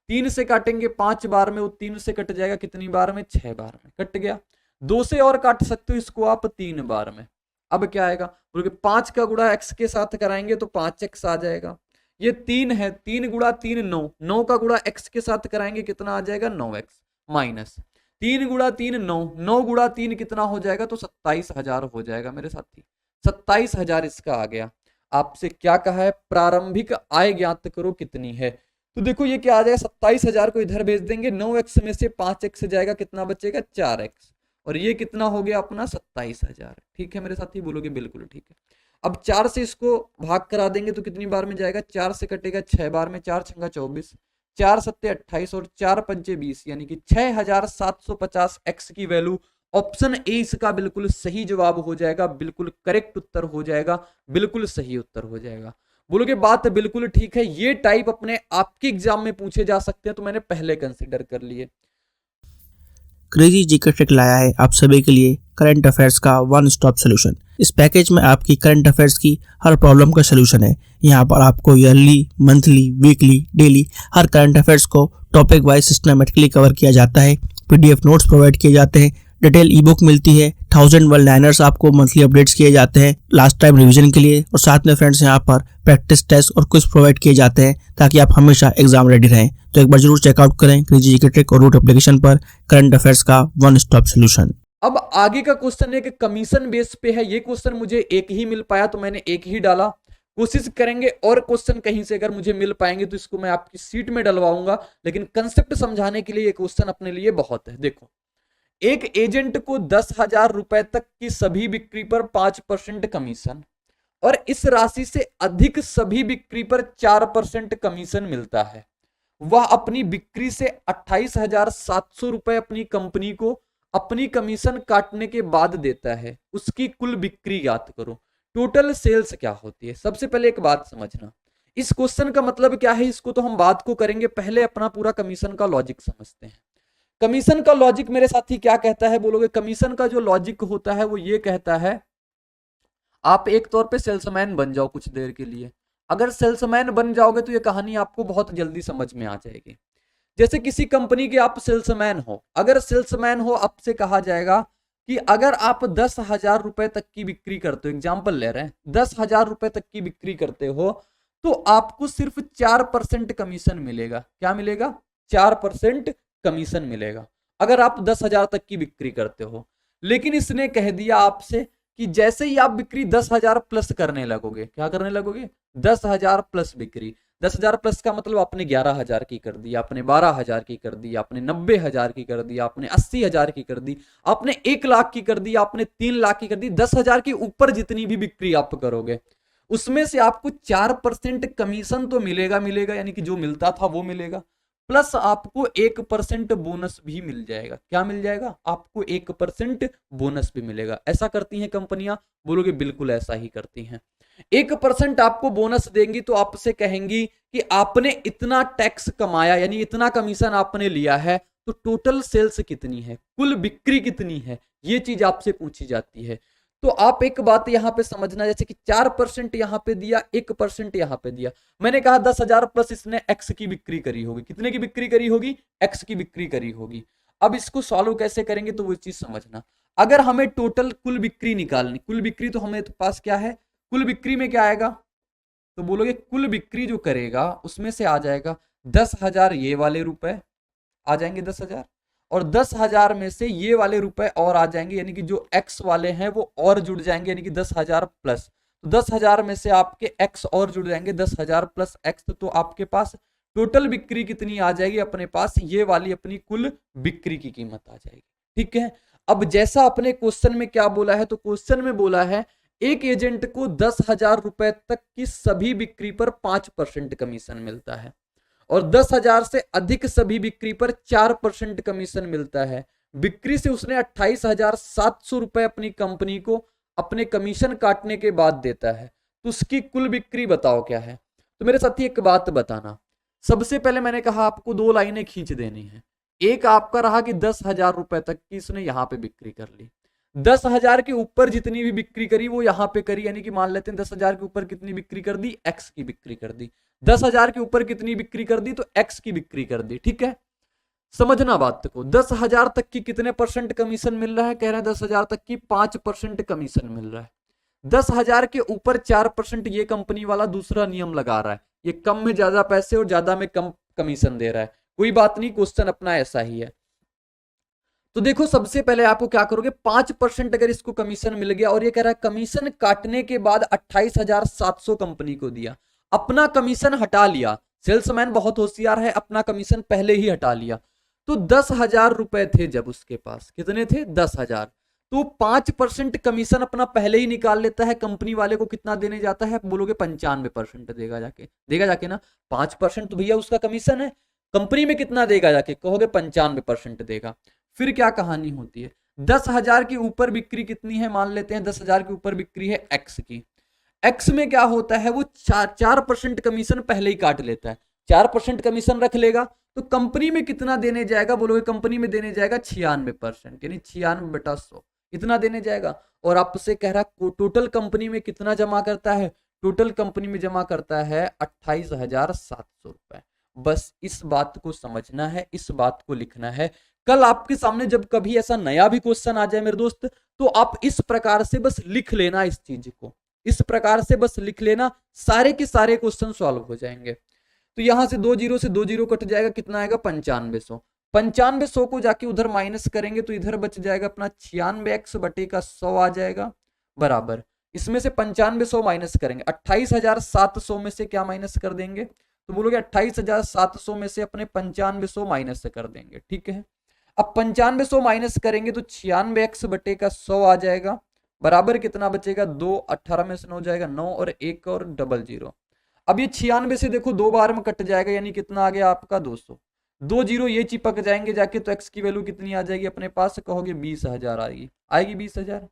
3 से काटेंगे 5 बार में, वो 3 से कट जाएगा कितनी बार में, 6 बार में कट गया। 2 से और काट सकते हो इसको आप 3 बार में। अब क्या आएगा, बोलोगे 5 का गुणा x के साथ कराएंगे तो 5x आ जाएगा, ये 3 है, 3 गुणा 3 9, 9 का गुणा x के साथ कराएंगे कितना आ जाएगा 9x माइनस 3 गुणा 3 9, 9 गुणा 3 कितना हो जाएगा तो 27,000 हो जाएगा मेरे साथी। 27,000 इसका आ गया। आपसे क्या कहा है, प्रारंभिक आय ज्ञात करो कितनी है। तो देखो ये क्या आ जाएगा, 27,000 को इधर भेज देंगे, 9x में से 5x जाएगा, कितना बचेगा 4x, और ये कितना हो गया अपना 27,000। ठीक है मेरे साथी, बोलोगे बिल्कुल ठीक है। अब 4 से इसको भाग करा देंगे तो कितनी बार में जाएगा, 4 से कटेगा 6 बार में, 4 छंगा 24, 4 सत्ते 28 और 4 पंचे 20, यानी कि 6,750 x की वैल्यू ऑप्शन ए इसका बिल्कुल सही जवाब हो जाएगा, बिल्कुल करेक्ट उत्तर हो जाएगा, बिल्कुल सही उत्तर हो जाएगा। बोलोगे बात बिल्कुल ठीक है, ये टाइप अपने आपके एग्जाम में पूछे जा सकते हैं, तो मैंने पहले कंसिडर कर लिए। क्रेजी जीके ट्रिक लाया है आप सभी के लिए करंट अफेयर्स का वन स्टॉप सोल्यूशन। इस पैकेज में आपकी करंट अफेयर्स की हर प्रॉब्लम का सोल्यूशन है। यहाँ पर आपको ईयरली, मंथली, वीकली, डेली हर करंट अफेयर्स को टॉपिक वाइज सिस्टमेटिकली कवर किया जाता है। पीडीएफ नोट्स प्रोवाइड किए जाते हैं, डिटेल ई बुक मिलती है, 1000 वर्ड लाइनर्स आपको मंथली अपडेट्स किए जाते हैं लास्ट टाइम रिवीजन के लिए, और साथ में फ्रेंड्स यहाँ पर प्रैक्टिस टेस्ट और क्विज प्रोवाइड किए जाते हैं ताकि आप हमेशा एग्जाम रेडी रहें। तो एक बार जरूर चेकआउट करें क्रेजी जीके ट्रिक और रूट एप्लीकेशन पर करंट अफेयर्स का वन स्टॉप सोल्यूशन। अब आगे का क्वेश्चन है कि कमीशन बेस पे है, ये क्वेश्चन मुझे एक ही मिल पाया तो मैंने एक ही डाला। कोशिश करेंगे और क्वेश्चन कहीं से अगर मुझे मिल पाएंगे तो इसको मैं आपकी सीट में डलवाऊंगा, लेकिन कंसेप्ट समझाने के लिए ये क्वेश्चन अपने लिए बहुत है। देखो, एक एजेंट को 10,000 रुपए तक की सभी बिक्री पर 5% कमीशन और इस राशि से अधिक सभी बिक्री पर 4% कमीशन मिलता है। वह अपनी बिक्री से 28,700 रुपए अपनी कंपनी को अपनी कमीशन काटने के बाद देता है। उसकी कुल बिक्री ज्ञात करो। टोटल सेल्स क्या होती है। सबसे पहले एक बात समझना, इस क्वेश्चन का मतलब क्या है, इसको तो हम बात को करेंगे, पहले अपना पूरा कमीशन का लॉजिक समझते हैं। कमीशन का लॉजिक मेरे साथी क्या कहता है, बोलोगे कमीशन का जो लॉजिक होता है वो ये कहता है, आप एक तौर पे सेल्समैन बन जाओ कुछ देर के लिए। अगर सेल्समैन बन जाओगे तो ये कहानी आपको बहुत जल्दी समझ में आ जाएगी। जैसे किसी कंपनी के आप सेल्समैन हो, अगर सेल्समैन हो आपसे कहा जाएगा कि अगर आप 10,000 रुपए तक की बिक्री करते हो, एग्जाम्पल ले रहे हैं, 10,000 रुपए तक की बिक्री करते हो तो आपको सिर्फ 4% कमीशन मिलेगा। क्या मिलेगा, 4% कमीशन मिलेगा अगर आप 10,000 तक की बिक्री करते हो। लेकिन इसने कह दिया आपसे कि जैसे ही आप बिक्री 10,000 प्लस करने लगोगे, क्या करने लगोगे, 10,000 प्लस बिक्री। 10,000 प्लस का मतलब आपने 11,000 की कर दी, आपने 12,000 की कर दी, आपने 90,000 की कर दी, आपने 80,000 की कर दी, आपने 1 लाख की कर दी, आपने 3 लाख की कर दी। 10,000 के ऊपर जितनी भी बिक्री आप करोगे उसमें से आपको 4% कमीशन तो मिलेगा मिलेगा, यानी कि जो मिलता था वो मिलेगा, प्लस आपको 1% बोनस भी मिल जाएगा। क्या मिल जाएगा, आपको 1% बोनस भी मिलेगा। ऐसा करती हैं कंपनियां, बोलोगे बिल्कुल ऐसा ही करती हैं। 1% आपको बोनस देंगी तो आपसे कहेंगी कि आपने इतना टैक्स कमाया, यानी इतना कमीशन आपने लिया है, तो टोटल सेल्स कितनी है, कुल बिक्री कितनी है, ये चीज आपसे पूछी जाती है। तो आप एक बात यहां पे समझना, जैसे कि 4% यहां पे दिया, 1% यहां पे दिया। मैंने कहा 10,000 प्लस इसने एक्स की बिक्री करी होगी। कितने की बिक्री करी होगी, एक्स की बिक्री करी होगी। अब इसको सॉल्व कैसे करेंगे तो वो चीज समझना। अगर हमें टोटल कुल बिक्री निकालनी, कुल बिक्री तो हमें पास क्या है, कुल बिक्री में क्या आएगा, तो बोलोगे कुल बिक्री जो करेगा उसमें से आ जाएगा 10,000 ये वाले रुपए आ जाएंगे 10,000, और 10,000 में से ये वाले रुपए और आ जाएंगे, यानी कि जो एक्स वाले हैं वो और जुड़ जाएंगे, यानी कि 10,000 प्लस। तो 10,000 में से आपके एक्स और जुड़ जाएंगे, 10,000 प्लस एक्स, तो आपके पास टोटल बिक्री कितनी आ जाएगी, अपने पास ये वाली अपनी कुल बिक्री की कीमत आ जाएगी। ठीक है, अब जैसा अपने क्वेश्चन में क्या बोला है, तो क्वेश्चन में बोला है एक एजेंट को 10,000 रुपए तक की सभी बिक्री पर 5% कमीशन मिलता है और 10,000 से अधिक सभी बिक्री पर 4% कमीशन मिलता है। बिक्री से उसने 28,700 रुपए अपनी कंपनी को अपने कमीशन काटने के बाद देता है, तो उसकी कुल बिक्री बताओ क्या है। तो मेरे साथी एक बात बताना, सबसे पहले मैंने कहा आपको 2 लाइनें खींच देनी है। एक आपका रहा कि 10,000 रुपए तक की इसने यहां पे बिक्री कर ली, 10,000 के ऊपर जितनी भी बिक्री करी वो यहां पे करी, यानी कि मान लेते हैं 10,000 के ऊपर कितनी बिक्री कर दी, एक्स की बिक्री कर दी। 10,000 के ऊपर कितनी बिक्री कर दी, तो एक्स की बिक्री कर दी। ठीक है, समझना बात को। 10,000 तक की कितने परसेंट कमीशन मिल रहा है, कह रहा है 10,000 तक की 5% कमीशन मिल रहा है। 10,000 के ऊपर 4% ये कंपनी वाला दूसरा नियम लगा रहा है, ये कम में ज्यादा पैसे और ज्यादा में कम कमीशन दे रहा है। कोई बात नहीं, क्वेश्चन अपना ऐसा ही है। तो देखो सबसे पहले आपको क्या करोगे, 5% अगर इसको कमीशन मिल गया और ये कह रहा है कमीशन काटने के बाद 28,700 कंपनी को दिया, अपना कमीशन हटा लिया, सेल्समैन बहुत होशियार है, अपना कमीशन पहले ही हटा लिया। तो 10,000 रुपए थे जब उसके पास, कितने थे 10,000, तो 5% कमीशन अपना पहले ही निकाल लेता है। कंपनी वाले को कितना देने जाता है, बोलोगे 95% देगा जाके ना, 5% तो भैया उसका कमीशन है, कंपनी में कितना देगा जाके, कहोगे 95% देगा। फिर क्या कहानी होती है, 10,000 के ऊपर बिक्री कितनी है, मान लेते हैं 10,000 के ऊपर बिक्री है एक्स की, एक्स में क्या होता है, वो 4% कमीशन पहले ही काट लेता है, 4% कमीशन रख लेगा, तो कंपनी में कितना देने जाएगा, बोलोगे कंपनी में देने जाएगा 96%, यानी 96/100 इतना देने जाएगा। और आपसे कह रहा टोटल कंपनी में कितना जमा करता है, टोटल कंपनी में जमा करता है 28,700 रुपए। बस इस बात को समझना है, इस बात को लिखना है। कल आपके सामने जब कभी ऐसा नया भी क्वेश्चन आ जाए मेरे दोस्त, तो आप इस प्रकार से बस लिख लेना, इस चीज को इस प्रकार से बस लिख लेना, सारे के सारे क्वेश्चन सॉल्व हो जाएंगे। तो यहां से 2 से 2 कट जाएगा, कितना आएगा 9500, 9500 को जाके उधर माइनस करेंगे तो इधर बच जाएगा अपना 96x/100 आ जाएगा, बराबर इसमें से 9500 माइनस करेंगे, 28,700 में से क्या माइनस कर देंगे, तो बोलोगे 28,700 में से अपने 9500 माइनस कर देंगे, ठीक है। अब 9500 माइनस करेंगे तो 96x/100 आ जाएगा, बराबर कितना बचेगा 2, 18 में से 9 जाएगा 9 और 1 और 00। अब ये 96 से देखो 2 बार में कट जाएगा, यानी कितना आ गया आपका 200, 2 0 ये चिपक जाएंगे जाके, तो x की वैल्यू कितनी आ जाएगी अपने पास, कहोगे 20,000 आएगी 20,000।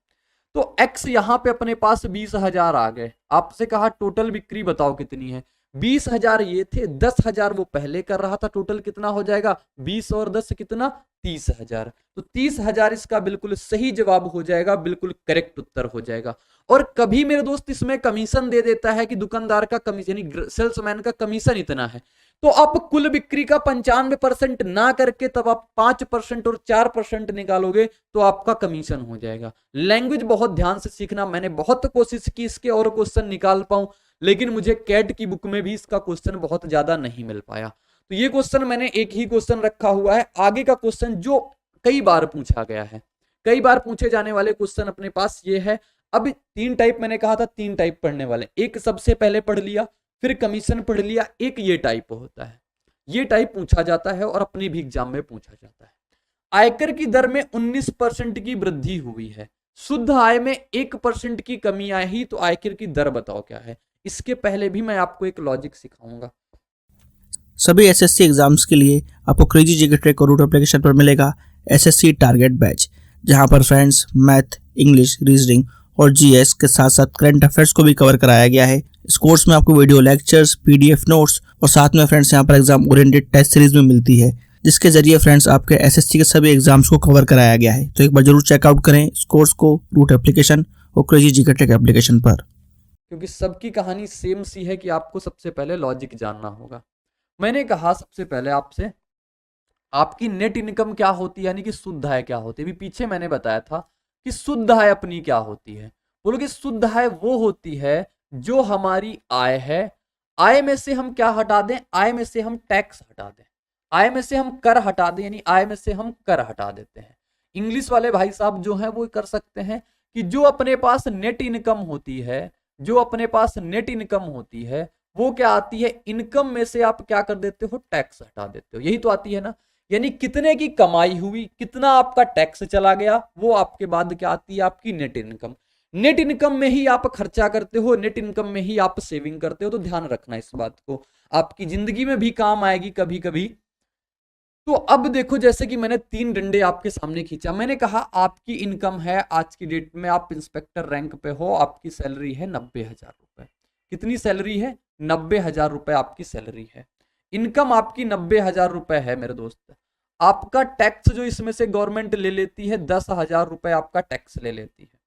तो x यहाँ पे अपने पास 20,000 आ गए। आपसे कहा टोटल बिक्री बताओ कितनी है, 20,000 ये थे, 10,000 वो पहले कर रहा था, टोटल कितना हो जाएगा 20 और 10 कितना 30,000। तो 30,000 इसका बिल्कुल सही जवाब हो जाएगा, बिल्कुल करेक्ट उत्तर हो जाएगा। और कभी मेरे दोस्त इसमें कमीशन दे देता है कि दुकानदार का कमीशन यानी सेल्समैन का कमीशन इतना है, तो आप कुल बिक्री का 95% ना करके तब आप 5% और 4% निकालोगे तो आपका कमीशन हो जाएगा। लैंग्वेज बहुत ध्यान से सीखना, मैंने बहुत कोशिश की इसके और क्वेश्चन निकाल पाऊं, लेकिन मुझे कैट की बुक में भी इसका क्वेश्चन बहुत ज्यादा नहीं मिल पाया। तो ये क्वेश्चन मैंने एक ही क्वेश्चन रखा हुआ है, आगे का क्वेश्चन जो कई बार पूछा गया है, कई बार पूछे जाने वाले क्वेश्चन अपने पास ये है। अब 3 टाइप मैंने कहा था, 3 टाइप पढ़ने वाले, एक सबसे पहले पढ़ लिया, फिर कमीशन पढ़ लिया, एक ये टाइप होता है, ये टाइप पूछा जाता है और अपने भी एग्जाम में पूछा जाता है। आयकर की दर में 19% की वृद्धि हुई है, शुद्ध आय में 1% की कमी आई ही, तो आयकर की दर बताओ क्या है। इसके पहले भी मैं आपको एक लॉजिक सिखाऊंगा। सभी एसएससी एग्जाम्स के लिए आपको क्रेजी जीके ट्रैक और रूट एप्लीकेशन पर मिलेगा एसएससी टारगेट बैच, जहां पर फ्रेंड्स मैथ, इंग्लिश, रीजनिंग और जीएस के साथ साथ करंट अफेयर्स को भी कवर कराया गया है। इस कोर्स में आपको वीडियो लेक्चर्स, पीडीएफ नोट्स और साथ में फ्रेंड्स यहाँ पर एग्जाम ओरिएंटेड टेस्ट सीरीज में मिलती है, जिसके जरिए फ्रेंड्स आपके एसएससी के सभी एग्जाम्स को कवर कराया गया है। तो एक बार जरूर चेकआउट करें इस कोर्स को रूट एप्लीकेशन और क्रेजी जीके ट्रैक एप्लीकेशन पर, क्योंकि सबकी कहानी सेम सी है कि आपको सबसे पहले लॉजिक जानना होगा। मैंने कहा सबसे पहले आपसे आपकी नेट इनकम क्या होती है, यानी कि शुद्ध आय क्या होती है। अभी पीछे मैंने बताया था कि शुद्ध आय अपनी क्या होती है, बोलोगे शुद्ध आय वो होती है जो हमारी आय है, आय में से हम क्या हटा दें, आय में से हम टैक्स हटा दें, आय में से हम कर हटा दें, यानी आय में से हम कर हटा देते हैं। इंग्लिश वाले भाई साहब जो हैं वो कर सकते हैं कि जो अपने पास नेट इनकम होती है, जो अपने पास नेट इनकम होती है वो क्या आती है, इनकम में से आप क्या कर देते हो, टैक्स हटा देते हो, यही तो आती है ना। यानी कितने की कमाई हुई, कितना आपका टैक्स चला गया, वो आपके बाद क्या आती है, आपकी नेट इनकम। नेट इनकम में ही आप खर्चा करते हो, नेट इनकम में ही आप सेविंग करते हो, तो ध्यान रखना इस बात को, आपकी जिंदगी में भी काम आएगी कभी कभी। तो अब देखो, जैसे कि मैंने 3 डंडे आपके सामने खींचा, मैंने कहा आपकी इनकम है आज की डेट में, आप इंस्पेक्टर रैंक पे हो, आपकी सैलरी है 90,000 रुपए। कितनी सैलरी है, 90,000 रुपए आपकी सैलरी है, इनकम आपकी 90,000 रुपए है मेरे दोस्त। आपका टैक्स जो इसमें से गवर्नमेंट ले लेती है 10,000 रुपए आपका टैक्स ले लेती है,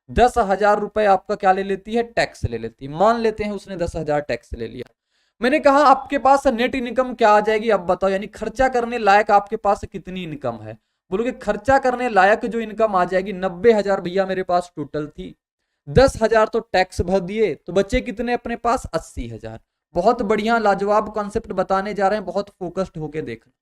10,000 रुपए आपका क्या ले लेती है, टैक्स ले लेती है। मान लेते हैं उसने 10,000 टैक्स ले लिया। मैंने कहा आपके पास नेट इनकम क्या आ जाएगी, अब बताओ, यानी खर्चा करने लायक आपके पास कितनी इनकम है। बोलोगे खर्चा करने लायक जो इनकम आ जाएगी 90,000 भैया मेरे पास टोटल थी, 10,000 तो टैक्स भर दिए, तो बचे कितने अपने पास? 80,000। बहुत बढ़िया लाजवाब कॉन्सेप्ट बताने जा रहे हैं, बहुत फोकस्ड होके देखना।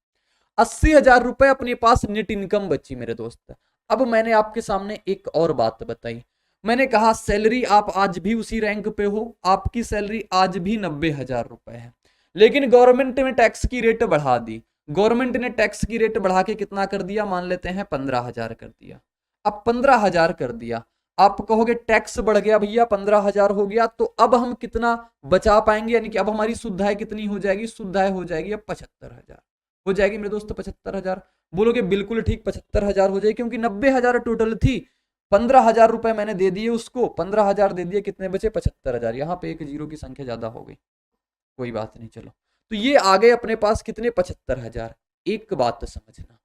80,000 रुपए अपने पास नेट इनकम बची मेरे दोस्त। अब मैंने आपके सामने एक और बात बताई, मैंने कहा सैलरी आप आज भी उसी रैंक पे हो, आपकी सैलरी आज भी 90,000 रुपए है, लेकिन गवर्नमेंट ने टैक्स की रेट बढ़ा दी। गवर्नमेंट ने टैक्स की रेट बढ़ा के कितना कर दिया? मान लेते हैं 15,000 कर दिया। अब 15,000 कर दिया, आप कहोगे टैक्स बढ़ गया भैया, 15,000 हो गया, तो अब हम कितना बचा पाएंगे? यानी कि अब हमारी सुविधाएं कितनी हो जाएगी? सुविधाएं हो जाएगी अब 75,000 हो जाएगी मेरे दोस्त। 75,000 बोलोगे बिल्कुल ठीक, 75,000 हो जाएगी, क्योंकि 90,000 टोटल थी, 15,000 रुपए मैंने दे दिए उसको, 15,000 दे दिए, कितने बचे? 75,000। यहाँ पे एक जीरो की संख्या ज्यादा हो गई, कोई बात नहीं, चलो। तो ये आ गए अपने पास कितने? 75,000। एक बात समझना,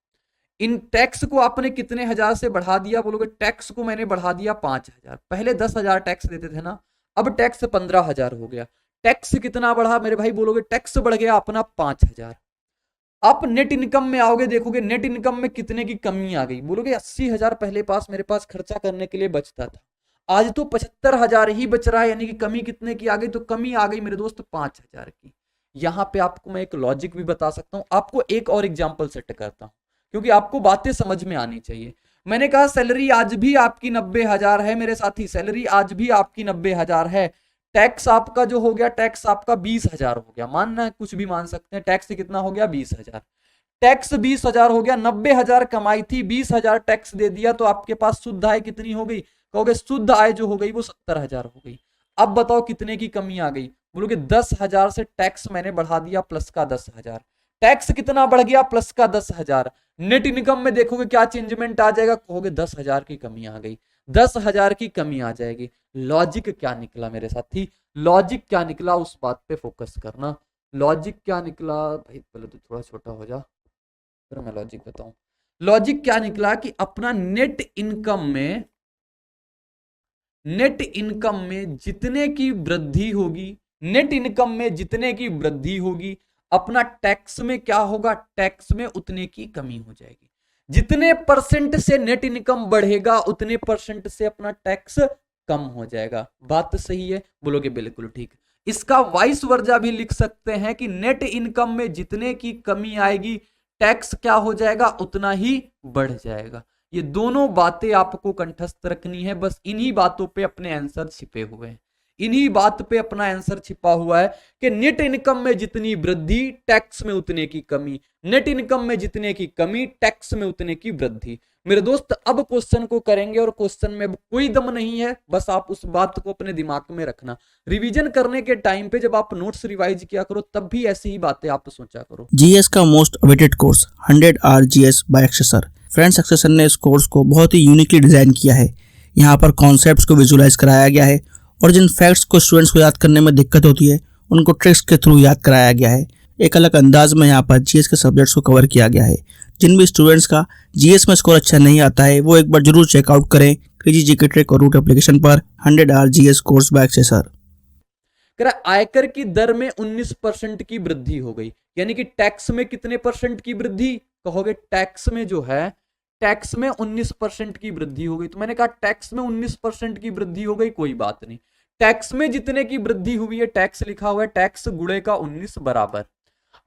इन टैक्स को आपने कितने हजार से बढ़ा दिया? बोलोगे टैक्स को मैंने बढ़ा दिया 5,000। पहले 10,000 टैक्स देते थे ना, अब टैक्स 15,000 हो गया। टैक्स कितना बढ़ा मेरे भाई? बोलोगे टैक्स बढ़ गया अपना 5,000। आप नेट इनकम में आओगे, देखोगे नेट इनकम में कितने की कमी आ गई। बोलोगे 80,000 पहले पास मेरे पास खर्चा करने के लिए बचता था, आज तो 75,000 ही बच रहा है, यानी कि कमी कितने की आ गई? तो कमी आ गई मेरे दोस्त 5,000 की। यहां पे आपको मैं एक लॉजिक भी बता सकता हूं, आपको एक और एग्जांपल सेट करता हूं, क्योंकि आपको बातें समझ में आनी चाहिए। मैंने कहा सैलरी आज भी आपकी 90,000 है मेरे साथी, सैलरी आज भी आपकी 90,000 है। टैक्स आपका जो हो गया, टैक्स आपका 20,000 हो गया, मानना है कुछ भी मान सकते हैं। टैक्स कितना हो गया? 20,000। टैक्स 20,000 हो गया, 90,000 कमाई थी, 20,000 टैक्स दे दिया, तो आपके पास शुद्ध आय कितनी हो गई? कहोगे शुद्ध आय जो हो गई वो 70,000 हो गई। अब बताओ कितने की कमी आ गई? बोलोगे 10,000 से टैक्स मैंने बढ़ा दिया प्लस का 10,000। टैक्स कितना बढ़ गया? प्लस का 10,000। नेट इनकम में देखोगे क्या चेंजमेंट आ जाएगा? कहोगे 10,000 की कमी आ गई, 10,000 की कमी आ जाएगी। लॉजिक क्या निकला मेरे साथी? लॉजिक क्या निकला उस बात पे फोकस करना। लॉजिक क्या निकला भाई? पहले तो थोड़ा छोटा हो जा, फिर मैं लॉजिक बताऊं। लॉजिक क्या निकला कि अपना नेट इनकम में जितने की वृद्धि होगी, नेट इनकम में जितने की वृद्धि होगी, अपना टैक्स में क्या होगा? टैक्स में उतने की कमी हो जाएगी। जितने परसेंट से नेट इनकम बढ़ेगा, उतने परसेंट से अपना टैक्स कम हो जाएगा। बात सही है? बोलोगे बिल्कुल ठीक। इसका वाइस वर्जा भी लिख सकते हैं कि नेट इनकम में जितने की कमी आएगी, टैक्स क्या हो जाएगा? उतना ही बढ़ जाएगा। ये दोनों बातें आपको कंठस्थ रखनी है, बस इन्हीं बातों पे अपने आंसर छिपे हुए हैं, इन्हीं बात पे अपना आंसर छिपा हुआ है कि नेट इनकम में जितनी वृद्धि, टैक्स में उतने की कमी, नेट इनकम में जितने की कमी, टैक्स में उतने की वृद्धि। मेरे दोस्त अब क्वेश्चन को करेंगे, और क्वेश्चन में कोई दम नहीं है, बस आप उस बात को अपने दिमाग में रखना। रिवीजन करने के टाइम पे जब आप नोट्स रिवाइज किया करो, तब भी ऐसी ही बातें आप सोचा करो। जीएस का most awaited course 100 hour GS by एक्सेसर। फ्रेंड्स, एक्सेसर ने इस कोर्स को बहुत ही यूनिकली डिजाइन किया है। यहाँ पर कॉन्सेप्ट्स को विजुलाइज कराया गया है, और जिन फैक्ट्स को स्टूडेंट्स को याद करने में दिक्कत होती है, उनको ट्रिक्स के थ्रू याद कराया गया है। एक अलग अंदाज में यहाँ पर जीएस के सब्जेक्ट्स को कवर किया गया है। जिन भी स्टूडेंट्स का जीएस में स्कोर अच्छा नहीं आता है, वो एक बार जरूर चेकआउट करें क्रेजी जीके ट्रिक और रूट एप्लीकेशन पर 100 आवर जीएस कोर्स बाय एक्सेसर। आयकर की दर में 19% की वृद्धि हो गई, यानी कि टैक्स में कितने परसेंट की वृद्धि? कहोगे टैक्स में जो है, टैक्स में 19% की वृद्धि हो गई। तो मैंने कहा टैक्स में 19% की वृद्धि हो गई, कोई बात नहीं। टैक्स में जितने की वृद्धि हुई है, टैक्स लिखा हुआ है, टैक्स गुणे का 19 बराबर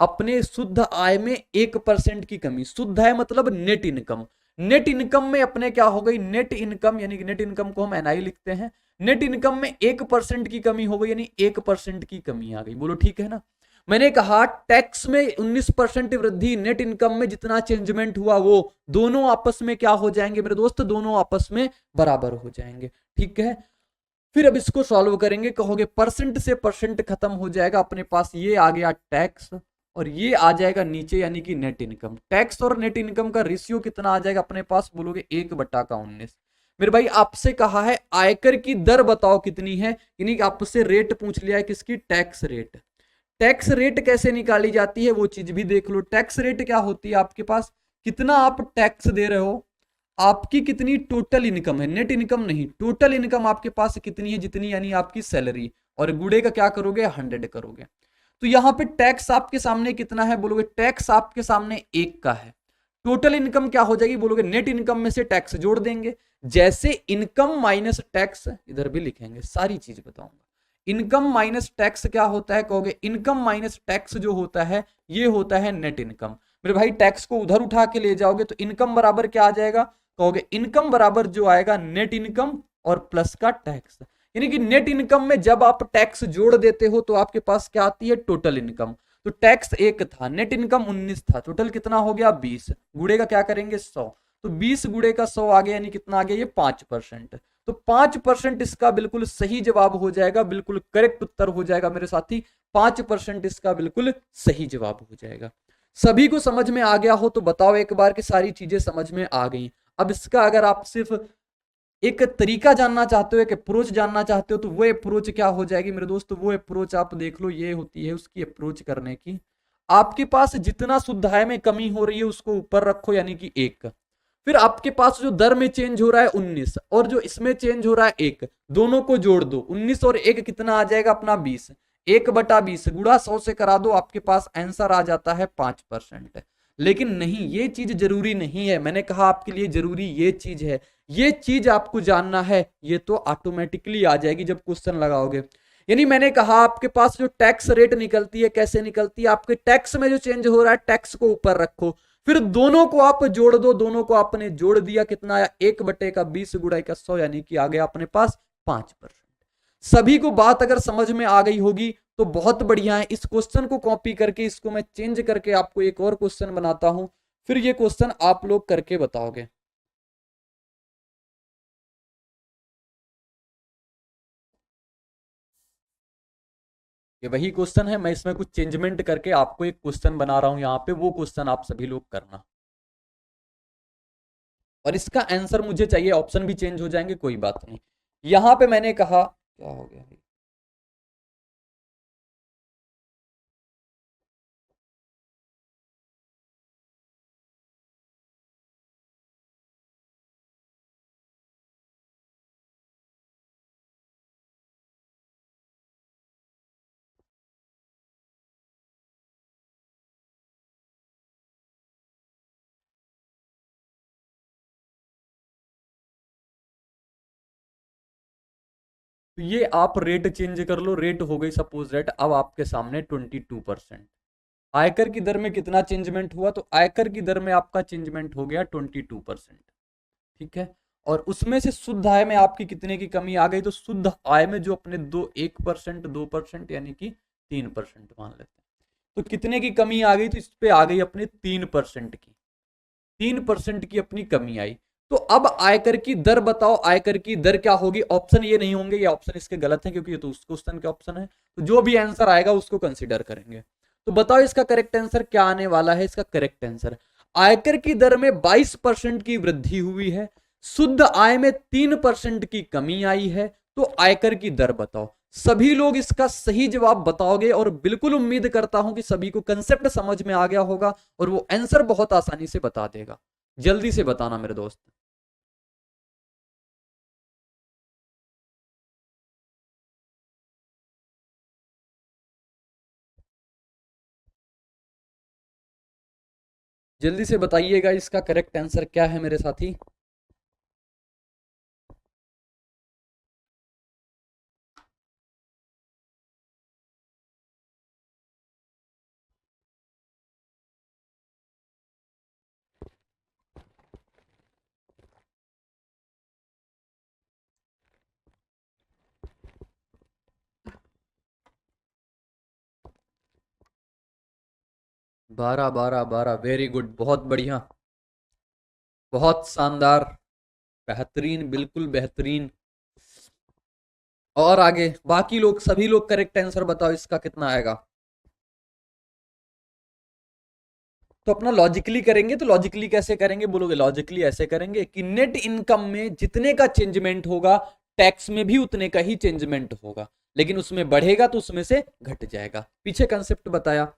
अपने शुद्ध आय में 1% की कमी। शुद्ध आय मतलब नेट इनकम। नेट इनकम में अपने क्या हो गई? नेट इनकम, यानी कि नेट इनकम को हम एनआई लिखते हैं। नेट इनकम में 1% की कमी हो गई, यानी 1% की कमी आ गई। बोलो ठीक है ना? मैंने कहा टैक्स में 19% वृद्धि, नेट इनकम में जितना चेंजमेंट हुआ, वो दोनों आपस में क्या हो जाएंगे मेरे दोस्त? दोनों आपस में बराबर हो जाएंगे। ठीक है, फिर अब इसको सॉल्व करेंगे। कहोगे परसेंट से परसेंट खत्म हो जाएगा, अपने पास ये आ गया टैक्स, और ये आ जाएगा नीचे, यानी कि नेट इनकम। टैक्स और नेट इनकम का रेशियो कितना आ जाएगा अपने पास? बोलोगे 1/19। मेरे भाई आपसे कहा है आयकर की दर बताओ कितनी है, यानी कि आपसे रेट पूछ लिया है, किसकी? Tax rate. टैक्स रेट कैसे निकाली जाती है वो चीज भी देख लो। टैक्स रेट क्या होती है? आपके पास कितना आप टैक्स दे रहे हो, आपकी कितनी टोटल इनकम है, नेट इनकम नहीं, टोटल इनकम आपके पास कितनी है, जितनी यानी आपकी सैलरी, और गुड़े का क्या करोगे? 100 करोगे। तो यहां पे टैक्स आपके सामने कितना है? बोलोगे टैक्स आपके सामने 1 का है। टोटल इनकम क्या हो जाएगी बोलोगे, नेट इनकम में से टैक्स जोड़ देंगे। जैसे इनकम माइनस टैक्स, इधर भी लिखेंगे, सारी चीज बताऊंगा। इनकम माइनस टैक्स क्या होता है कहोगे, इनकम माइनस टैक्स जो होता है ये होता है नेट इनकम। मेरे भाई टैक्स को उधर उठा के ले जाओगे तो इनकम बराबर क्या आ जाएगा, कहोगे इनकम बराबर जो आएगा नेट इनकम और प्लस का टैक्स। यानी कि नेट इनकम में जब आप टैक्स जोड़ देते हो तो आपके पास क्या आती है, टोटल इनकम। तो टैक्स 1 था, नेट इनकम 19 था, टोटल कितना हो गया 20, गुड़े का क्या करेंगे 100, तो 20 गुड़े का 100 आ गया, यानी कितना आ गया ये 5%। तो 5% इसका बिल्कुल सही जवाब हो जाएगा, बिल्कुल करेक्ट उत्तर हो जाएगा मेरे साथी, 5% इसका बिल्कुल सही जवाब हो जाएगा। सभी को समझ में आ गया हो तो बताओ एक बार कि सारी चीजें समझ में आ गई। अब इसका अगर आप सिर्फ एक तरीका जानना चाहते हो, एक अप्रोच जानना चाहते हो, तो वो अप्रोच क्या हो जाएगी मेरे दोस्त, वो अप्रोच आप देख लो, ये होती है उसकी अप्रोच करने की। आपके पास जितना शुद्ध आय में कमी हो रही है उसको ऊपर रखो, यानी कि 1। फिर आपके पास जो दर में चेंज हो रहा है 19 और जो इसमें चेंज हो रहा है 1, दोनों को जोड़ दो, 19 और 1 कितना आ जाएगा अपना 20, 1/20 गुणा 100 से करा दो, आपके पास आंसर आ जाता है 5%। लेकिन नहीं, ये चीज जरूरी नहीं है, मैंने कहा आपके लिए जरूरी ये चीज है, ये चीज आपको जानना है, ये तो ऑटोमेटिकली आ जाएगी जब क्वेश्चन लगाओगे। यानी मैंने कहा आपके पास जो टैक्स रेट निकलती है कैसे निकलती है, आपके टैक्स में जो चेंज हो रहा है टैक्स को ऊपर रखो, फिर दोनों को आप जोड़ दो, दोनों को आपने जोड़ दिया, कितना आया 1/20 गुणा 100, यानी कि आ गया अपने पास 5%। सभी को बात अगर समझ में आ गई होगी तो बहुत बढ़िया है। इस क्वेश्चन को कॉपी करके इसको मैं चेंज करके आपको एक और क्वेश्चन बनाता हूं, फिर ये क्वेश्चन आप लोग करके बताओगे। ये वही क्वेश्चन है, मैं इसमें कुछ चेंजमेंट करके आपको एक क्वेश्चन बना रहा हूं यहाँ पे, वो क्वेश्चन आप सभी लोग करना। और इसका आंसर मुझे चाहिए, ऑप्शन भी चेंज हो जाएंगे कोई बात नहीं। यहां पे मैंने कहा क्या हो गया, तो ये आप रेट चेंज कर लो, रेट हो गई सपोज रेट अब आपके सामने 22%। आयकर की दर में कितना चेंजमेंट हुआ, तो आयकर की दर में आपका चेंजमेंट हो गया 22%। ठीक है, और उसमें से शुद्ध आय में आपकी कितने की कमी आ गई, तो शुद्ध आय में जो अपने 1%, 2% यानी कि 3% मान लेते हैं, तो कितने की कमी आ गई, तो इस पे आ गई अपने 3% की, 3% की अपनी कमी आई। तो अब आयकर की दर बताओ, आयकर की दर क्या होगी, ऑप्शन ये नहीं होंगे, ये ऑप्शन इसके गलत है क्योंकि ये तो उस क्वेश्चन के ऑप्शन है, तो जो भी आंसर आएगा उसको कंसीडर करेंगे। तो बताओ इसका करेक्ट आंसर क्या आने वाला है, इसका करेक्ट आंसर आयकर की दर में 22% की वृद्धि हुई है, शुद्ध आय में 3% की कमी आई है, तो आयकर की दर बताओ। सभी लोग इसका सही जवाब बताओगे और बिल्कुल उम्मीद करता हूं कि सभी को कंसेप्ट समझ में आ गया होगा और वो आंसर बहुत आसानी से बता देगा। जल्दी से बताना मेरे दोस्त। जल्दी से बताइएगा इसका करेक्ट आंसर क्या है मेरे साथी। बारह, 12, 12, वेरी गुड, बहुत बढ़िया, बहुत शानदार, बेहतरीन, बिल्कुल बेहतरीन। और आगे बाकी लोग, सभी लोग करेक्ट आंसर बताओ इसका कितना आएगा। तो अपना लॉजिकली करेंगे, तो लॉजिकली कैसे करेंगे बोलोगे, लॉजिकली ऐसे करेंगे कि नेट इनकम में जितने का चेंजमेंट होगा टैक्स में भी उतने का ही चेंजमेंट होगा, लेकिन उसमें बढ़ेगा तो उसमें से घट जाएगा। पीछे कंसेप्ट बताया।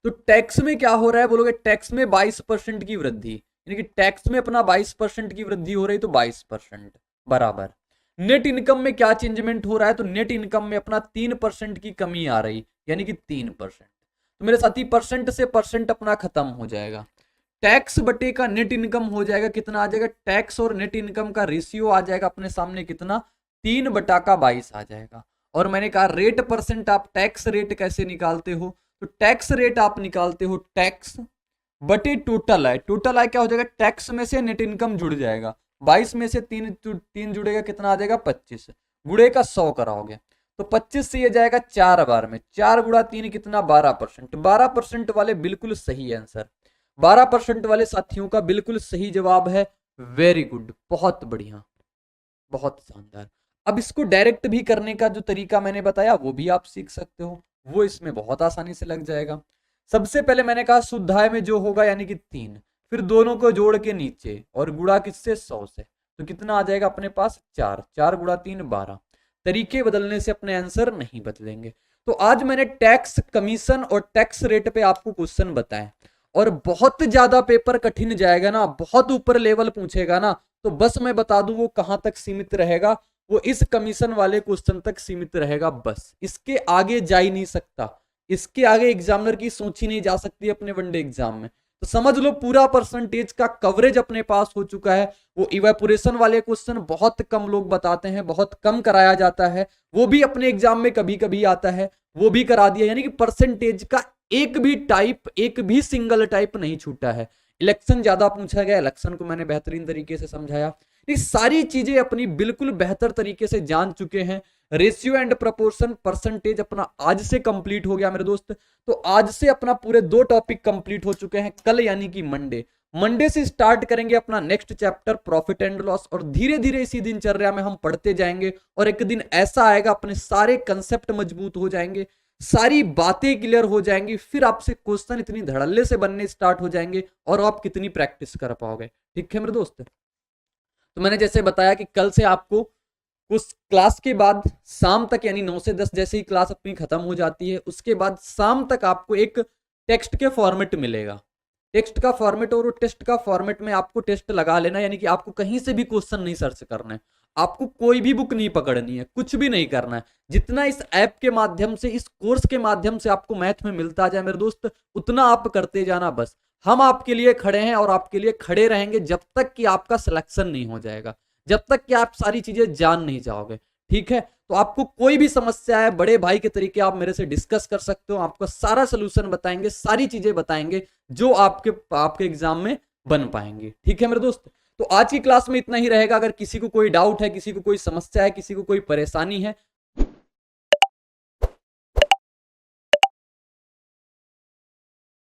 तो टैक्स में क्या हो रहा है बोलोगे, टैक्स में 22% की वृद्धि, यानी कि टैक्स में अपना 22% की वृद्धि हो रही, तो 22% बराबर नेट इनकम में क्या चेंजमेंट हो रहा है, तो नेट इनकम में अपना 3% की कमी आ रही, यानी कि 3%। तो मेरे साथी परसेंट से परसेंट अपना खत्म हो जाएगा। टैक्स बटे का नेट इनकम हो जाएगा कितना आ जाएगा, टैक्स और नेट इनकम का रेशियो आ जाएगा अपने सामने कितना, 3/22 आ जाएगा। और मैंने कहा रेट परसेंट, आप टैक्स रेट कैसे निकालते हो, तो टैक्स रेट आप निकालते हो टैक्स बटे टोटल आय। टोटल आय क्या हो जाएगा, टैक्स में से नेट इनकम जुड़ जाएगा, 22 में से तीन जुड़ेगा कितना आ जाएगा 25, गुड़े का 100 कराओगे तो 25 से ये जाएगा 4 बार में, 4 गुणा 3 कितना 12%। 12% वाले बिल्कुल सही आंसर, 12% वाले साथियों का बिल्कुल सही जवाब है। वेरी गुड, बहुत बढ़िया, बहुत शानदार। अब इसको डायरेक्ट भी करने का जो तरीका मैंने बताया वो भी आप सीख सकते हो, वो इसमें बहुत आसानी से लग जाएगा। सबसे पहले मैंने कहा शुद्ध आय में जो होगा यानी कि 3, फिर दोनों को जोड़ के नीचे और गुणा किससे 100 से, तो कितना आ जाएगा अपने पास 4, 4 गुणा 3 12। तरीके बदलने से अपने आंसर नहीं बदलेंगे। तो आज मैंने टैक्स कमीशन और टैक्स रेट पे आपको क्वेश्चन बताए, और बहुत ज्यादा पेपर कठिन जाएगा ना, बहुत ऊपर लेवल पूछेगा ना, तो बस मैं बता दूं वो कहां तक सीमित रहेगा, वो इस कमीशन वाले क्वेश्चन तक सीमित रहेगा, बस इसके आगे जा ही नहीं सकता। इसके आगे एग्जामिनर की सोच ही नहीं जा सकती अपने वनडे एग्जाम में। तो समझ लो पूरा परसेंटेज का कवरेज अपने पास हो चुका है। वो इवेपोरेशन वाले क्वेश्चन बहुत कम लोग बताते हैं, बहुत कम कराया जाता है, वो भी अपने एग्जाम में कभी कभी आता है, वो भी करा दिया। यानी कि परसेंटेज का एक भी टाइप, एक भी सिंगल टाइप नहीं छूटा है। इलेक्शन ज्यादा पूछा गया, इलेक्शन को मैंने बेहतरीन तरीके से समझाया। ये सारी चीजें अपनी बिल्कुल बेहतर तरीके से जान चुके हैं। रेशियो एंड प्रोपोर्शन परसेंटेज अपना आज से कंप्लीट हो गया मेरे दोस्त। तो आज से अपना पूरे 2 टॉपिक कंप्लीट हो चुके हैं। कल यानी कि मंडे से स्टार्ट करेंगे अपना next chapter profit and loss, और धीरे धीरे इसी दिनचर्या में हम पढ़ते जाएंगे। और एक दिन ऐसा आएगा अपने सारे कंसेप्ट मजबूत हो जाएंगे, सारी बातें क्लियर हो जाएंगी, फिर आपसे क्वेश्चन इतनी धड़ल्ले से बनने स्टार्ट हो जाएंगे और आप कितनी प्रैक्टिस कर पाओगे। ठीक है मेरे दोस्त, तो मैंने जैसे बताया कि कल से आपको उस क्लास के बाद शाम तक यानी 9 से 10 जैसे ही क्लास अपनी खत्म हो जाती है, उसके बाद शाम तक आपको एक टेक्स्ट के फॉर्मेट मिलेगा, टेक्स्ट का फॉर्मेट। और टेस्ट का फॉर्मेट में आपको टेस्ट लगा लेना, यानी कि आपको कहीं से भी क्वेश्चन नहीं सर्च करना है, आपको कोई भी बुक नहीं पकड़नी है, कुछ भी नहीं करना है। जितना इस ऐप के माध्यम से, इस कोर्स के माध्यम से आपको मैथ में मिलता जाए मेरे दोस्त, उतना आप करते जाना। बस हम आपके लिए खड़े हैं और आपके लिए खड़े रहेंगे जब तक कि आपका सिलेक्शन नहीं हो जाएगा, जब तक कि आप सारी चीजें जान नहीं जाओगे। ठीक है, तो आपको कोई भी समस्या है बड़े भाई के तरीके आप मेरे से डिस्कस कर सकते हो, आपको सारा सोल्यूशन बताएंगे, सारी चीजें बताएंगे जो आपके एग्जाम में बन पाएंगे। ठीक है मेरे दोस्त, तो आज की क्लास में इतना ही रहेगा। अगर किसी को कोई डाउट है, किसी को कोई समस्या है, किसी को कोई परेशानी है,